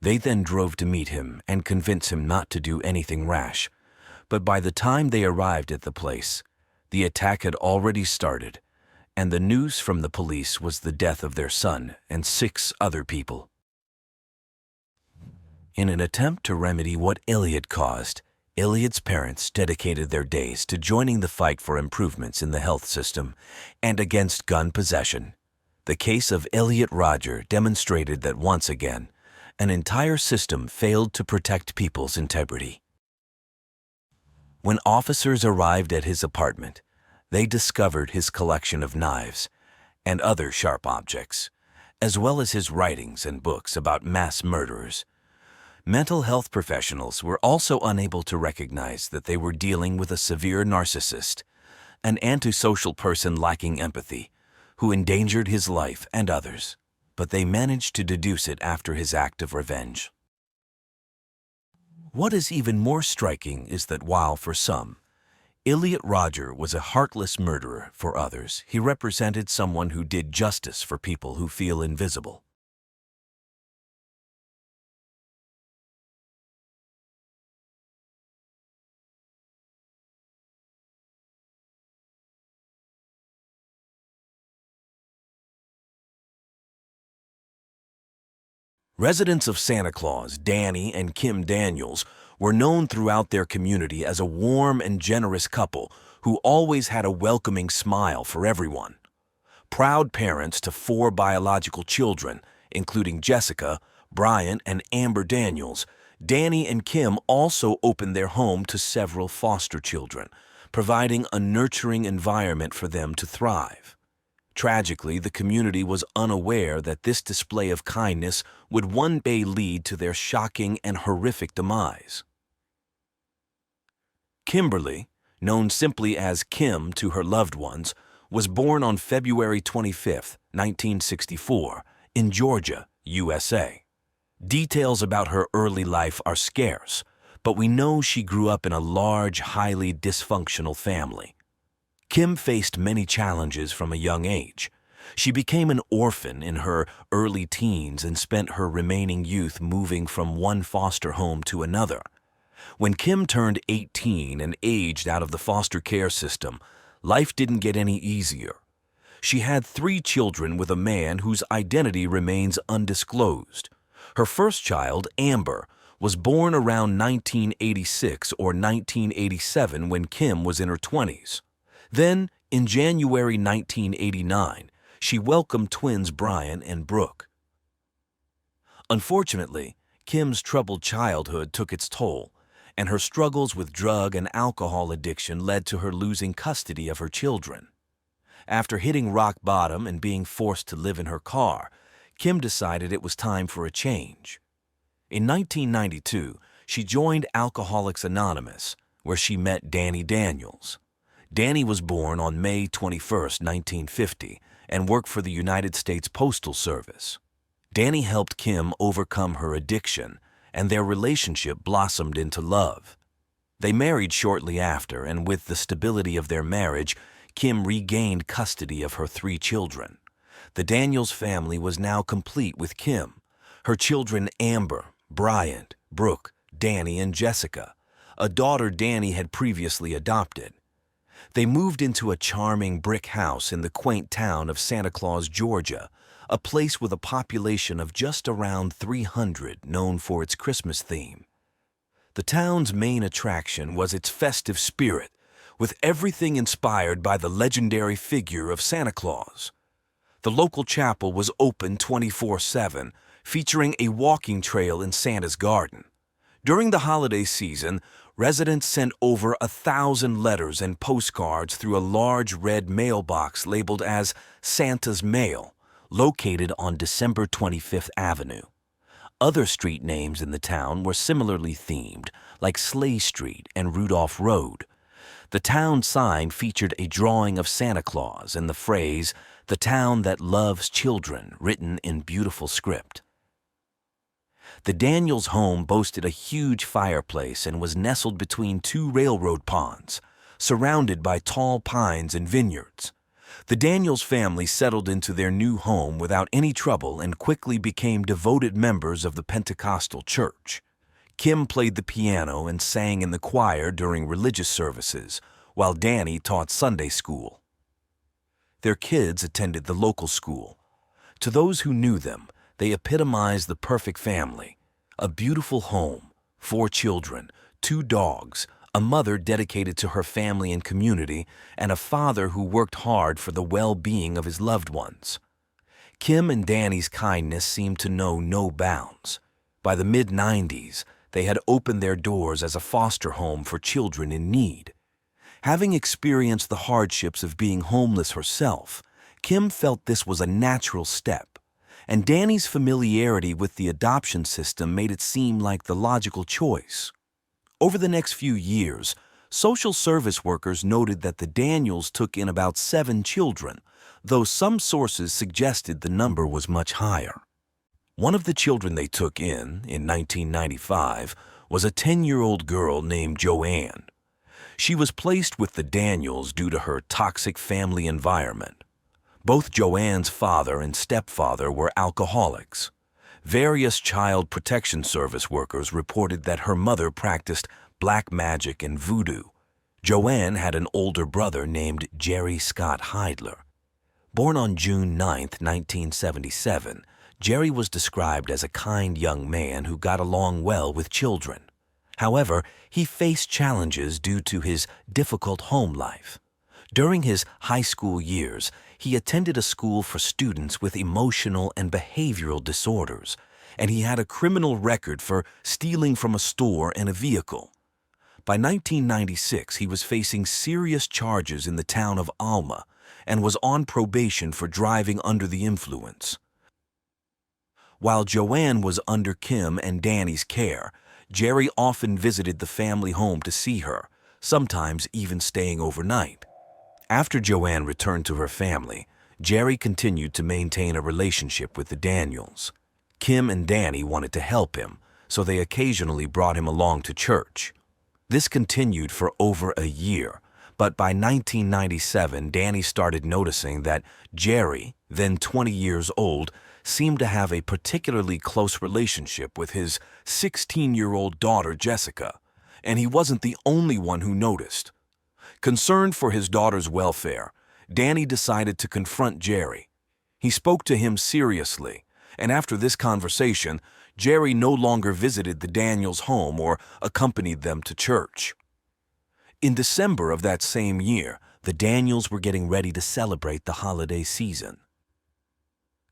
They then drove to meet him and convince him not to do anything rash. But by the time they arrived at the place, the attack had already started, and the news from the police was the death of their son and 6 other people. In an attempt to remedy what Elliot caused, Elliot's parents dedicated their days to joining the fight for improvements in the health system and against gun possession. The case of Elliot Rodger demonstrated that once again, an entire system failed to protect people's integrity. When officers arrived at his apartment, they discovered his collection of knives and other sharp objects, as well as his writings and books about mass murderers. Mental health professionals were also unable to recognize that they were dealing with a severe narcissist, an antisocial person lacking empathy, who endangered his life and others, but they managed to deduce it after his act of revenge. What is even more striking is that while for some, Elliot Rodger was a heartless murderer, for others, he represented someone who did justice for people who feel invisible. Residents of Santa Claus, Danny and Kim Daniels, were known throughout their community as a warm and generous couple who always had a welcoming smile for everyone. Proud parents to 4 biological children, including Jessica, Brian, and Amber Daniels, Danny and Kim also opened their home to several foster children, providing a nurturing environment for them to thrive. Tragically, the community was unaware that this display of kindness would one day lead to their shocking and horrific demise. Kimberly, known simply as Kim to her loved ones, was born on February 25, 1964, in Georgia, USA. Details about her early life are scarce, but we know she grew up in a large, highly dysfunctional family. Kim faced many challenges from a young age. She became an orphan in her early teens and spent her remaining youth moving from one foster home to another. When Kim turned 18 and aged out of the foster care system, life didn't get any easier. She had 3 children with a man whose identity remains undisclosed. Her first child, Amber, was born around 1986 or 1987 when Kim was in her 20s. Then In January 1989, she welcomed twins Brian and Brooke. Unfortunately, Kim's troubled childhood took its toll, and her struggles with drug and alcohol addiction led to her losing custody of her children. After hitting rock bottom and being forced to live in her car, Kim decided it was time for a change. In 1992, she joined Alcoholics Anonymous, where she met Danny Daniels. Danny was born on May 21, 1950, and worked for the United States Postal Service. Danny helped Kim overcome her addiction, and their relationship blossomed into love. They married shortly after, and with the stability of their marriage, Kim regained custody of her 3 children. The Daniels family was now complete with Kim, her children Amber, Bryant, Brooke, Danny, and Jessica, a daughter Danny had previously adopted. They moved into a charming brick house in the quaint town of Santa Claus, Georgia, a place with a population of just around 300 known for its Christmas theme. The town's main attraction was its festive spirit, with everything inspired by the legendary figure of Santa Claus. The local chapel was open 24/7, featuring a walking trail in Santa's garden. During the holiday season, residents sent over 1,000 letters and postcards through a large red mailbox labeled as Santa's Mail, located on December 25th Avenue. Other street names in the town were similarly themed, like Slay Street and Rudolph Road. The town sign featured a drawing of Santa Claus and the phrase, "The town that loves children," written in beautiful script. The Daniels home boasted a huge fireplace and was nestled between 2 railroad ponds, surrounded by tall pines and vineyards. The Daniels family settled into their new home without any trouble and quickly became devoted members of the Pentecostal church. Kim played the piano and sang in the choir during religious services, while Danny taught Sunday school. Their kids attended the local school. To those who knew them, they epitomized the perfect family: a beautiful home, 4 children, 2 dogs, a mother dedicated to her family and community, and a father who worked hard for the well-being of his loved ones. Kim and Danny's kindness seemed to know no bounds. By the mid-90s, they had opened their doors as a foster home for children in need. Having experienced the hardships of being homeless herself, Kim felt this was a natural step, and Danny's familiarity with the adoption system made it seem like the logical choice. Over the next few years, social service workers noted that the Daniels took in about 7 children, though some sources suggested the number was much higher. One of the children they took in 1995, was a 10-year-old girl named Joanne. She was placed with the Daniels due to her toxic family environment. Both Joanne's father and stepfather were alcoholics. Various child protection service workers reported that her mother practiced black magic and voodoo. Joanne had an older brother named Jerry Scott Heidler. Born on June 9, 1977, Jerry was described as a kind young man who got along well with children. However, he faced challenges due to his difficult home life. During his high school years, he attended a school for students with emotional and behavioral disorders, and he had a criminal record for stealing from a store and a vehicle. By 1996, he was facing serious charges in the town of Alma and was on probation for driving under the influence. While Joanne was under Kim and Danny's care, Jerry often visited the family home to see her, sometimes even staying overnight. After Joanne returned to her family, Jerry continued to maintain a relationship with the Daniels. Kim and Danny wanted to help him, so they occasionally brought him along to church. This continued for over a year, but by 1997, Danny started noticing that Jerry, then 20 years old, seemed to have a particularly close relationship with his 16-year-old daughter, Jessica, and he wasn't the only one who noticed. Concerned for his daughter's welfare, Danny decided to confront Jerry. He spoke to him seriously, and after this conversation, Jerry no longer visited the Daniels' home or accompanied them to church. In December of that same year, The Daniels were getting ready to celebrate the holiday season.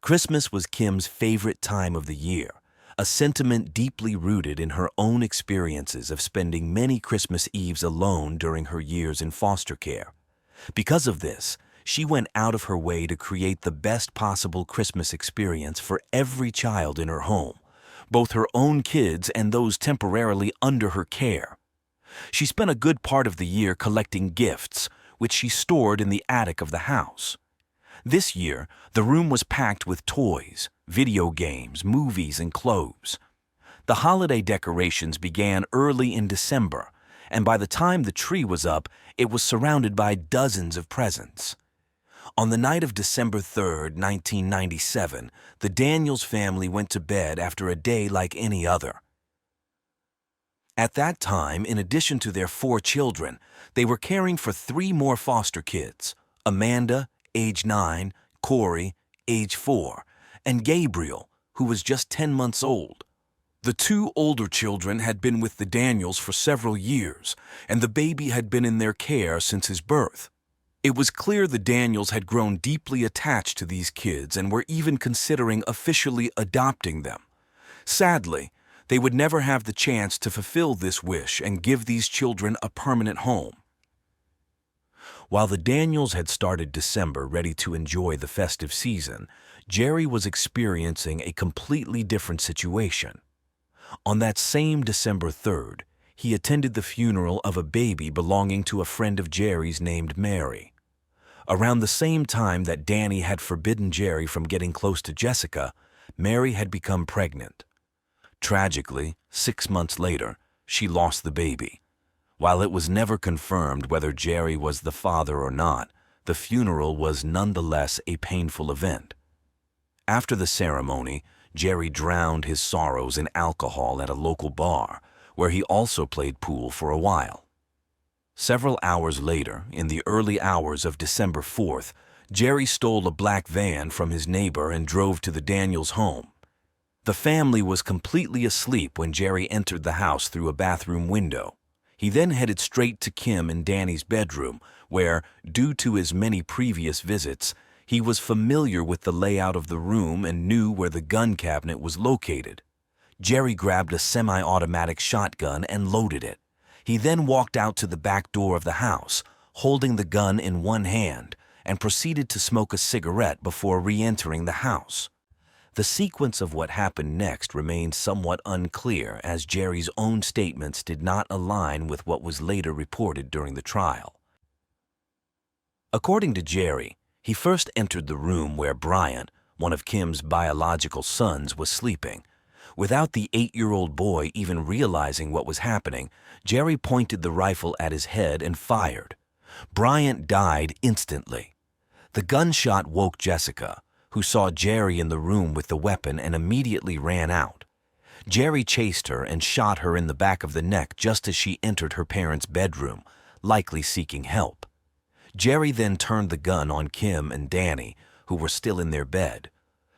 Christmas was Kim's favorite time of the year, a sentiment deeply rooted in her own experiences of spending many Christmas Eves alone during her years in foster care. Because of this, she went out of her way to create the best possible Christmas experience for every child in her home, both her own kids and those temporarily under her care. She spent a good part of the year collecting gifts, which she stored in the attic of the house. This year, the room was packed with toys, video games, movies, and clothes. The holiday decorations began early in December, and by the time the tree was up, it was surrounded by dozens of presents. On the night of December 3rd, 1997, the Daniels family went to bed after a day like any other. At that time, in addition to their 4 children, they were caring for 3 more foster kids: Amanda, age 9, Corey, age 4, and Gabriel, who was just 10 months old. The 2 older children had been with the Daniels for several years, and the baby had been in their care since his birth. It was clear the Daniels had grown deeply attached to these kids and were even considering officially adopting them. Sadly, they would never have the chance to fulfill this wish and give these children a permanent home. While the Daniels had started December ready to enjoy the festive season, Jerry was experiencing a completely different situation. On that same December 3rd, he attended the funeral of a baby belonging to a friend of Jerry's named Mary. Around the same time that Danny had forbidden Jerry from getting close to Jessica, Mary had become pregnant. Tragically, 6 months later, she lost the baby. While it was never confirmed whether Jerry was the father or not, the funeral was nonetheless a painful event. After the ceremony, Jerry drowned his sorrows in alcohol at a local bar, where he also played pool for a while. Several hours later, in the early hours of December 4th, Jerry stole a black van from his neighbor and drove to the Daniels' home. The family was completely asleep when Jerry entered the house through a bathroom window. He then headed straight to Kim and Danny's bedroom, where, due to his many previous visits, he was familiar with the layout of the room and knew where the gun cabinet was located. Jerry grabbed a semi-automatic shotgun and loaded it. He then walked out to the back door of the house, holding the gun in one hand, and proceeded to smoke a cigarette before re-entering the house. The sequence of what happened next remains somewhat unclear, as Jerry's own statements did not align with what was later reported during the trial. According to Jerry, he first entered the room where Bryant, one of Kim's biological sons, was sleeping. Without the 8-year-old boy even realizing what was happening, Jerry pointed the rifle at his head and fired. Bryant died instantly. The gunshot woke Jessica, who saw Jerry in the room with the weapon and immediately ran out. Jerry chased her and shot her in the back of the neck just as she entered her parents' bedroom, likely seeking help. Jerry then turned the gun on Kim and Danny, who were still in their bed.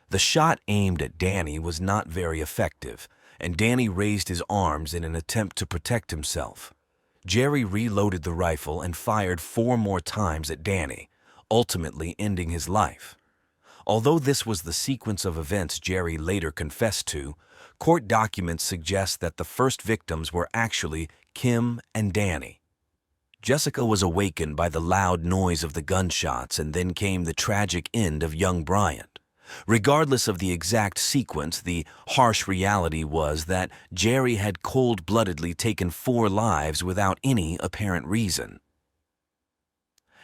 The shot aimed at Danny was not very effective, and Danny raised his arms in an attempt to protect himself. Jerry reloaded the rifle and fired 4 more times at Danny, ultimately ending his life. Although this was the sequence of events Jerry later confessed to, court documents suggest that the first victims were actually Kim and Danny. Jessica was awakened by the loud noise of the gunshots, and then came the tragic end of young Bryant. Regardless of the exact sequence, the harsh reality was that Jerry had cold-bloodedly taken 4 lives without any apparent reason.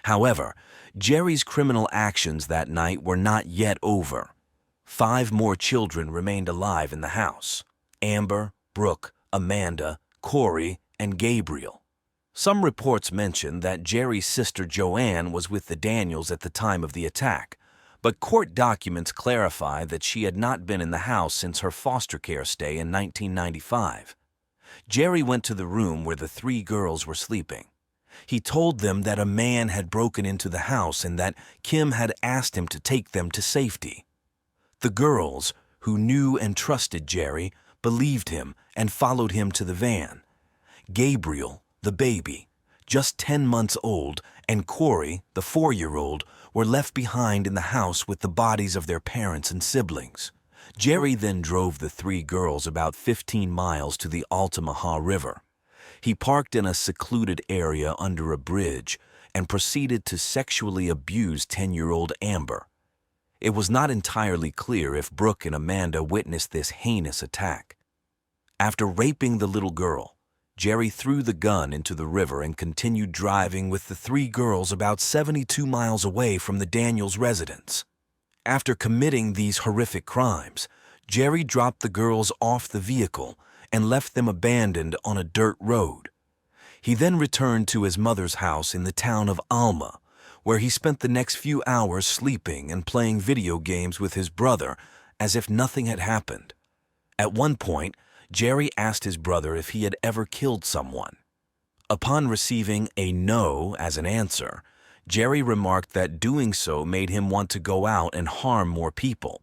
However, Jerry's criminal actions that night were not yet over. 5 more children remained alive in the house: Amber, Brooke, Amanda, Corey, and Gabriel. Some reports mention that Jerry's sister Joanne was with the Daniels at the time of the attack, but court documents clarify that she had not been in the house since her foster care stay in 1995. Jerry went to the room where the 3 girls were sleeping. He told them that a man had broken into the house and that Kim had asked him to take them to safety. The girls, who knew and trusted Jerry, believed him and followed him to the van. Gabriel, the baby, just 10 months old, and Corey, the 4-year-old, were left behind in the house with the bodies of their parents and siblings. Jerry then drove the 3 girls about 15 miles to the Altamaha River. He parked in a secluded area under a bridge and proceeded to sexually abuse 10-year-old Amber. It was not entirely clear if Brooke and Amanda witnessed this heinous attack. After raping the little girl, Jerry threw the gun into the river and continued driving with the 3 girls about 72 miles away from the Daniels residence. After committing these horrific crimes, Jerry dropped the girls off the vehicle and left them abandoned on a dirt road. He then returned to his mother's house in the town of Alma, where he spent the next few hours sleeping and playing video games with his brother as if nothing had happened. At one point, Jerry asked his brother if he had ever killed someone. Upon receiving a no as an answer, Jerry remarked that doing so made him want to go out and harm more people.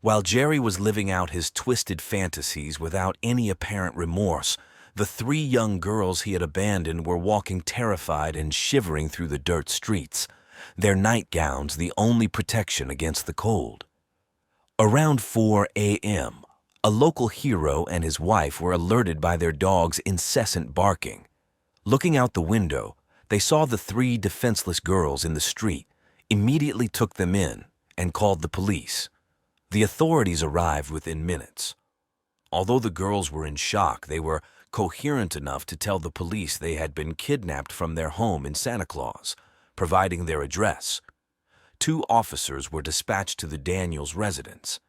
While Jerry was living out his twisted fantasies without any apparent remorse, the 3 young girls he had abandoned were walking terrified and shivering through the dirt streets, their nightgowns the only protection against the cold. Around 4 a.m., a local hero and his wife were alerted by their dog's incessant barking. Looking out the window, they saw the 3 defenseless girls in the street, immediately took them in, and called the police. The authorities arrived within minutes. Although the girls were in shock, they were coherent enough to tell the police they had been kidnapped from their home in Santa Claus, providing their address. 2 officers were dispatched to the Daniels residence.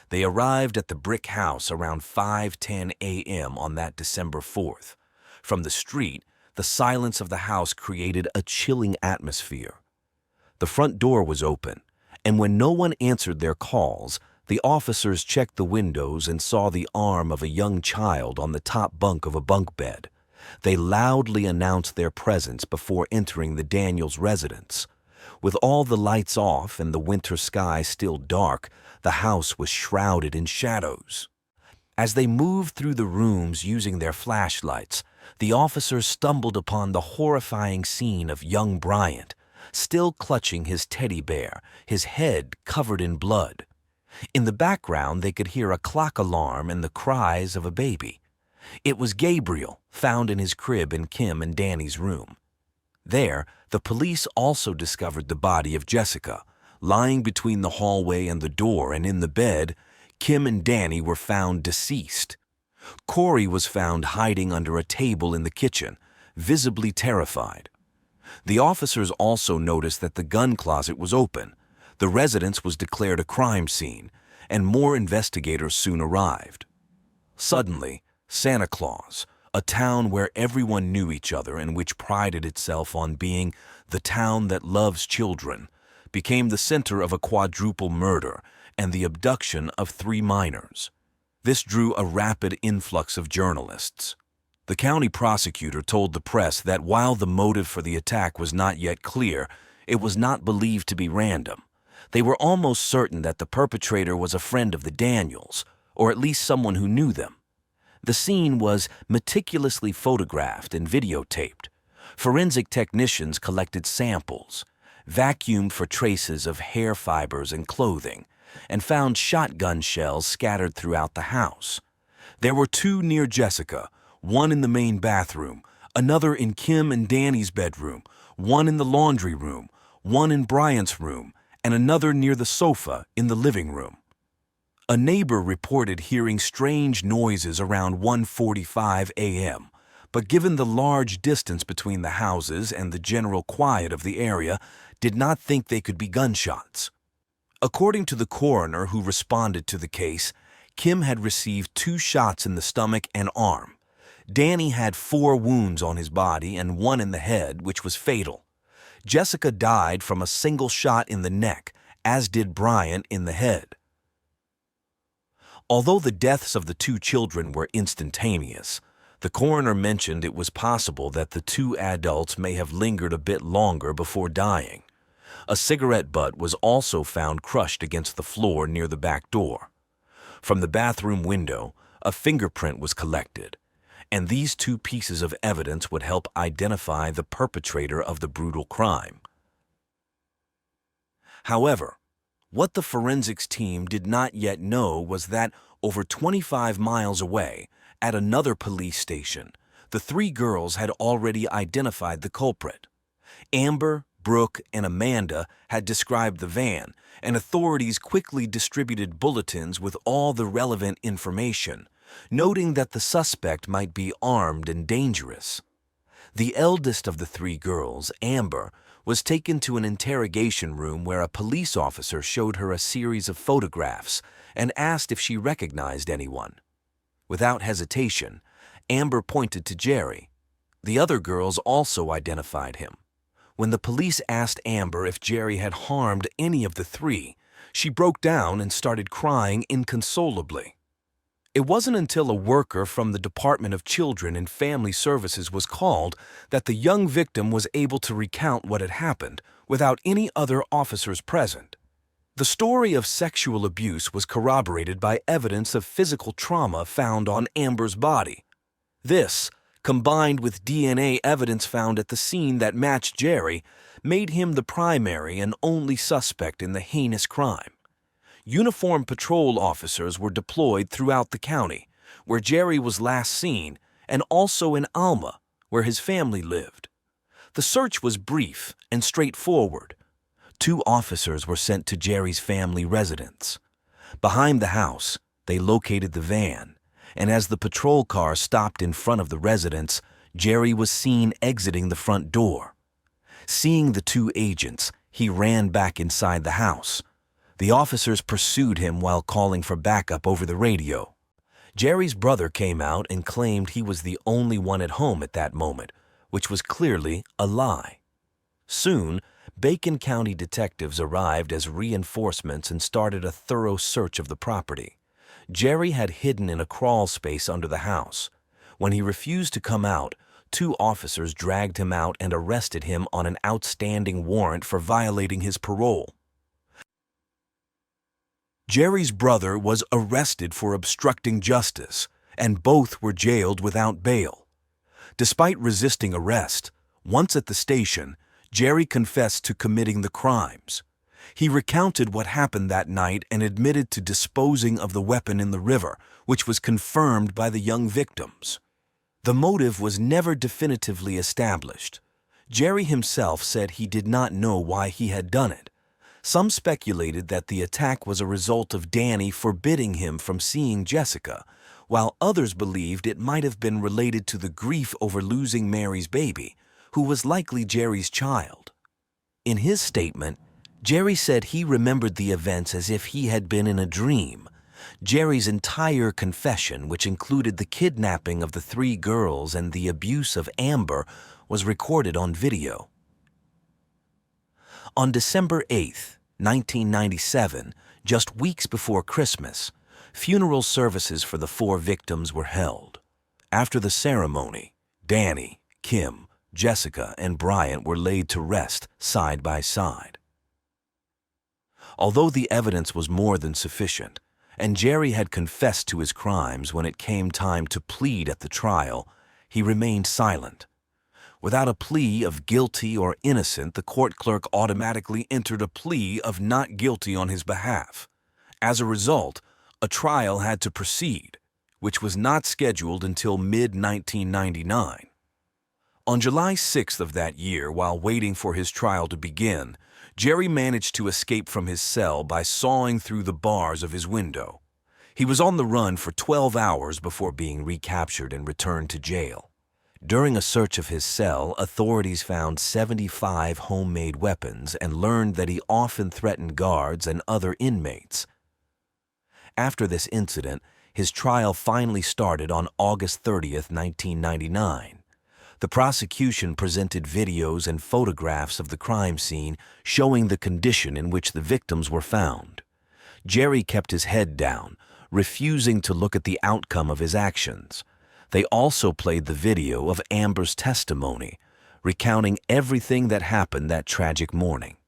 They arrived at the brick house around 5:10 a.m. on that December 4th. From the street, the silence of the house created a chilling atmosphere. The front door was open, and when no one answered their calls, the officers checked the windows and saw the arm of a young child on the top bunk of a bunk bed. They loudly announced their presence before entering the Daniels residence. With all the lights off and the winter sky still dark, the house was shrouded in shadows. As they moved through the rooms using their flashlights, the officers stumbled upon the horrifying scene of young Bryant, still clutching his teddy bear, his head covered in blood. In the background, they could hear a clock alarm and the cries of a baby. It was Gabriel, found in his crib in Kim and Danny's room. There, the police also discovered the body of Jessica, lying between the hallway and the door, and in the bed, Kim and Danny were found deceased. Corey was found hiding under a table in the kitchen, visibly terrified. The officers also noticed that the gun closet was open. The residence was declared a crime scene, and more investigators soon arrived. Suddenly, Santa Claus, a town where everyone knew each other and which prided itself on being the town that loves children, became the center of a quadruple murder and the abduction of 3 minors. This drew a rapid influx of journalists. The county prosecutor told the press that while the motive for the attack was not yet clear, it was not believed to be random. They were almost certain that the perpetrator was a friend of the Daniels, or at least someone who knew them. The scene was meticulously photographed and videotaped. Forensic technicians collected samples, vacuumed for traces of hair fibers and clothing, and found shotgun shells scattered throughout the house. There were 2 near Jessica, one in the main bathroom, another in Kim and Danny's bedroom, one in the laundry room, one in Bryant's room, and another near the sofa in the living room. A neighbor reported hearing strange noises around 1:45 a.m., but given the large distance between the houses and the general quiet of the area, did not think they could be gunshots. According to the coroner who responded to the case, Kim had received 2 shots in the stomach and arm. Danny had 4 wounds on his body and 1 in the head, which was fatal. Jessica died from a single shot in the neck, as did Bryant in the head. Although the deaths of the 2 children were instantaneous, the coroner mentioned it was possible that the 2 adults may have lingered a bit longer before dying. A cigarette butt was also found crushed against the floor near the back door. From the bathroom window, a fingerprint was collected. and these two pieces of evidence would help identify the perpetrator of the brutal crime. However, what the forensics team did not yet know was that over 25 miles away, at another police station, the three girls had already identified the culprit. Amber, Brooke, and Amanda had described the van, and authorities quickly distributed bulletins with all the relevant information, noting that the suspect might be armed and dangerous. The eldest of the three girls, Amber, was taken to an interrogation room where a police officer showed her a series of photographs and asked if she recognized anyone. Without hesitation, Amber pointed to Jerry. The other girls also identified him. When the police asked Amber if Jerry had harmed any of the three, she broke down and started crying inconsolably. It wasn't until a worker from the Department of Children and Family Services was called that the young victim was able to recount what had happened without any other officers present. The story of sexual abuse was corroborated by evidence of physical trauma found on Amber's body. This, combined with DNA evidence found at the scene that matched Jerry, made him the primary and only suspect in the heinous crime. Uniformed patrol officers were deployed throughout the county, where Jerry was last seen, and also in Alma, where his family lived. The search was brief and straightforward. 2 officers were sent to Jerry's family residence. Behind the house, they located the van, and as the patrol car stopped in front of the residence, Jerry was seen exiting the front door. Seeing the 2 agents, he ran back inside the house. The officers pursued him while calling for backup over the radio. Jerry's brother came out and claimed he was the only one at home at that moment, which was clearly a lie. Soon, Bacon County detectives arrived as reinforcements and started a thorough search of the property. Jerry had hidden in a crawl space under the house. When he refused to come out, 2 officers dragged him out and arrested him on an outstanding warrant for violating his parole. Jerry's brother was arrested for obstructing justice, and both were jailed without bail. Despite resisting arrest, once at the station, Jerry confessed to committing the crimes. He recounted what happened that night and admitted to disposing of the weapon in the river, which was confirmed by the young victims. The motive was never definitively established. Jerry himself said he did not know why he had done it. Some speculated that the attack was a result of Danny forbidding him from seeing Jessica, while others believed it might have been related to the grief over losing Mary's baby, who was likely Jerry's child. In his statement, Jerry said he remembered the events as if he had been in a dream. Jerry's entire confession, which included the kidnapping of the 3 girls and the abuse of Amber, was recorded on video. On December 8, 1997, just weeks before Christmas, funeral services for the 4 victims were held. After the ceremony, Danny, Kim, Jessica, and Bryant were laid to rest side by side. Although the evidence was more than sufficient, and Jerry had confessed to his crimes when it came time to plead at the trial, he remained silent. Without a plea of guilty or innocent, the court clerk automatically entered a plea of not guilty on his behalf. As a result, a trial had to proceed, which was not scheduled until mid-1999. On July 6th of that year, while waiting for his trial to begin, Jerry managed to escape from his cell by sawing through the bars of his window. He was on the run for 12 hours before being recaptured and returned to jail. During a search of his cell, authorities found 75 homemade weapons and learned that he often threatened guards and other inmates. After this incident, his trial finally started on August 30th, 1999. The prosecution presented videos and photographs of the crime scene showing the condition in which the victims were found. Jerry kept his head down, refusing to look at the outcome of his actions. They also played the video of Amber's testimony, recounting everything that happened that tragic morning.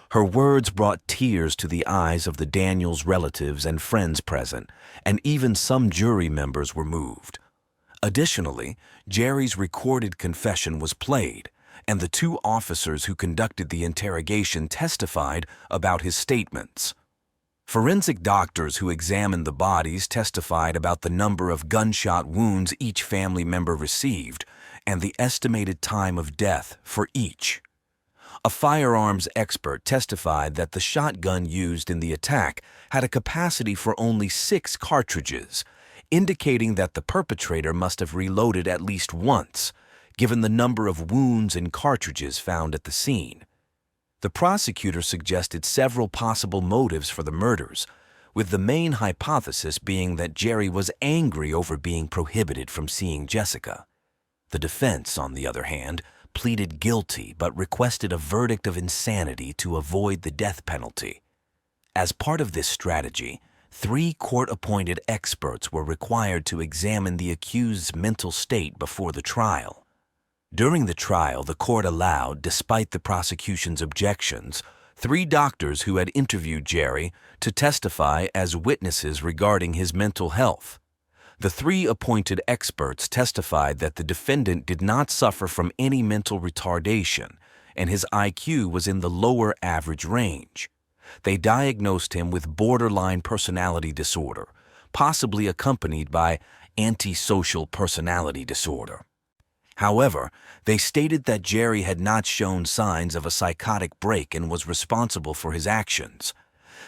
Her words brought tears to the eyes of the Daniels' relatives and friends present, and even some jury members were moved. Additionally, Jerry's recorded confession was played, and the two officers who conducted the interrogation testified about his statements. Forensic doctors who examined the bodies testified about the number of gunshot wounds each family member received and the estimated time of death for each. A firearms expert testified that the shotgun used in the attack had a capacity for only 6 cartridges, indicating that the perpetrator must have reloaded at least once, given the number of wounds and cartridges found at the scene. The prosecutor suggested several possible motives for the murders, with the main hypothesis being that Jerry was angry over being prohibited from seeing Jessica. The defense, on the other hand, pleaded guilty but requested a verdict of insanity to avoid the death penalty. As part of this strategy, 3 court-appointed experts were required to examine the accused's mental state before the trial. During the trial, the court allowed, despite the prosecution's objections, 3 doctors who had interviewed Jerry to testify as witnesses regarding his mental health. The 3 appointed experts testified that the defendant did not suffer from any mental retardation, and his IQ was in the lower average range. They diagnosed him with borderline personality disorder, possibly accompanied by antisocial personality disorder. However, they stated that Jerry had not shown signs of a psychotic break and was responsible for his actions.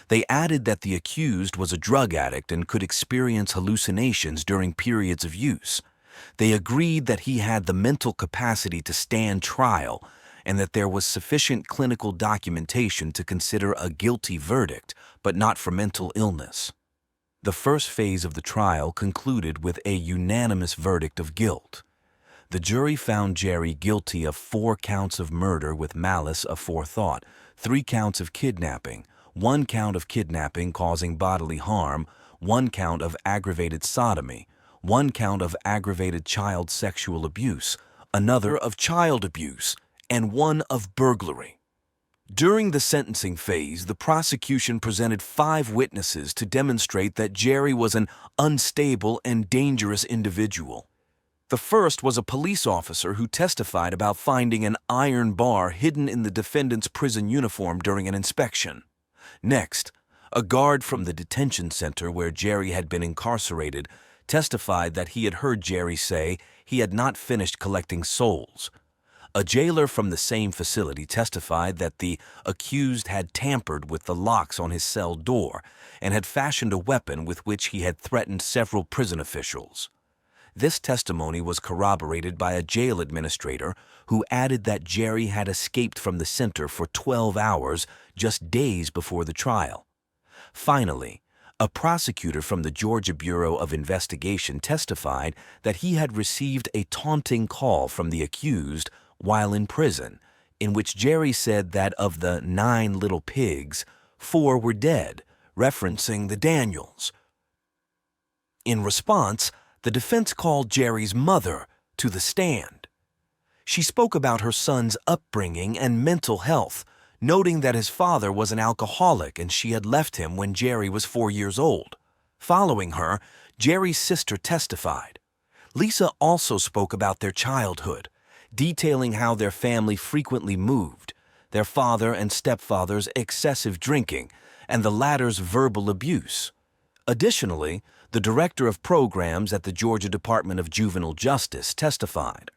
They added that the accused was a drug addict and could experience hallucinations during periods of use. They agreed that he had the mental capacity to stand trial and that there was sufficient clinical documentation to consider a guilty verdict, but not for mental illness. The first phase of the trial concluded with a unanimous verdict of guilt. The jury found Jerry guilty of 4 counts of murder with malice aforethought, 3 counts of kidnapping, 1 count of kidnapping causing bodily harm, 1 count of aggravated sodomy, 1 count of aggravated child sexual abuse, another of child abuse, and 1 of burglary. During the sentencing phase, the prosecution presented 5 witnesses to demonstrate that Jerry was an unstable and dangerous individual. The first was a police officer who testified about finding an iron bar hidden in the defendant's prison uniform during an inspection. Next, a guard from the detention center where Jerry had been incarcerated testified that he had heard Jerry say he had not finished collecting souls. A jailer from the same facility testified that the accused had tampered with the locks on his cell door and had fashioned a weapon with which he had threatened several prison officials. This testimony was corroborated by a jail administrator who added that Jerry had escaped from the center for 12 hours just days before the trial. Finally, a prosecutor from the Georgia Bureau of Investigation testified that he had received a taunting call from the accused while in prison, in which Jerry said that of the 9 little pigs, 4 were dead, referencing the Daniels. In response, the defense called Jerry's mother to the stand. She spoke about her son's upbringing and mental health, noting that his father was an alcoholic and she had left him when Jerry was 4 years old. Following her, Jerry's sister testified. Lisa also spoke about their childhood, detailing how their family frequently moved, their father and stepfather's excessive drinking, and the latter's verbal abuse. Additionally, the director of programs at the Georgia Department of Juvenile Justice testified.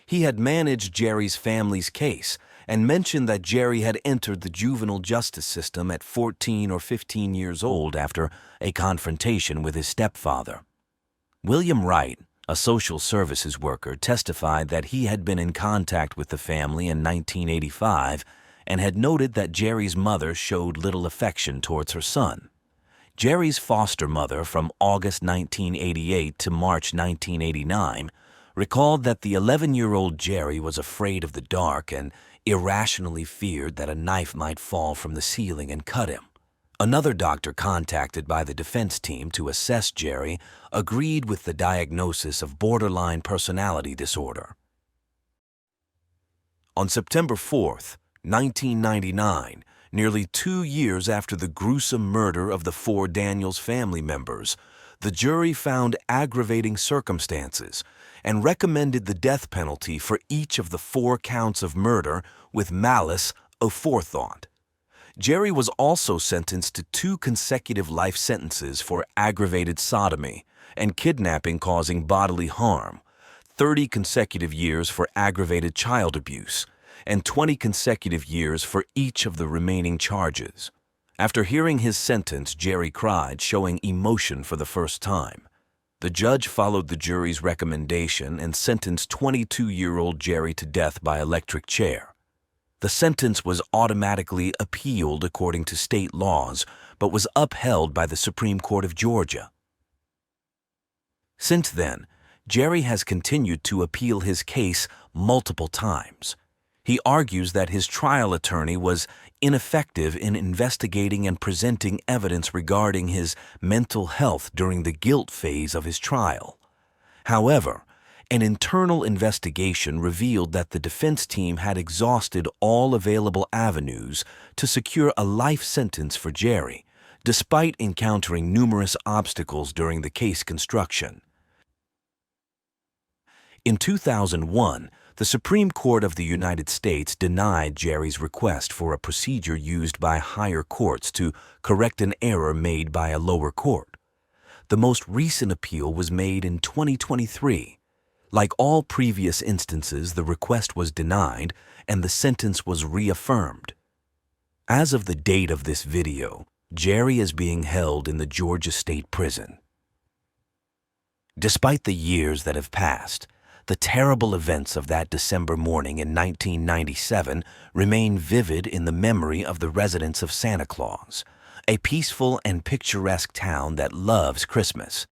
He had managed Jerry's family's case and mentioned that Jerry had entered the juvenile justice system at 14 or 15 years old after a confrontation with his stepfather. William Wright, a social services worker, testified that he had been in contact with the family in 1985 and had noted that Jerry's mother showed little affection towards her son. Jerry's foster mother from August 1988 to March 1989 recalled that the 11-year-old Jerry was afraid of the dark and irrationally feared that a knife might fall from the ceiling and cut him. Another doctor contacted by the defense team to assess Jerry agreed with the diagnosis of borderline personality disorder. On September 4, 1999, nearly 2 years after the gruesome murder of the 4 Daniels family members, the jury found aggravating circumstances and recommended the death penalty for each of the 4 counts of murder with malice aforethought. Jerry was also sentenced to 2 consecutive life sentences for aggravated sodomy and kidnapping causing bodily harm, 30 consecutive years for aggravated child abuse, and 20 consecutive years for each of the remaining charges. After hearing his sentence, Jerry cried, showing emotion for the first time. The judge followed the jury's recommendation and sentenced 22-year-old Jerry to death by electric chair. The sentence was automatically appealed according to state laws, but was upheld by the Supreme Court of Georgia. Since then, Jerry has continued to appeal his case multiple times. He argues that his trial attorney was ineffective in investigating and presenting evidence regarding his mental health during the guilt phase of his trial. However, an internal investigation revealed that the defense team had exhausted all available avenues to secure a life sentence for Jerry, despite encountering numerous obstacles during the case construction. In 2001, the Supreme Court of the United States denied Jerry's request for a procedure used by higher courts to correct an error made by a lower court. The most recent appeal was made in 2023. Like all previous instances, the request was denied and the sentence was reaffirmed. As of the date of this video, Jerry is being held in the Georgia State Prison. Despite the years that have passed, the terrible events of that December morning in 1997 remain vivid in the memory of the residents of Santa Claus, a peaceful and picturesque town that loves Christmas.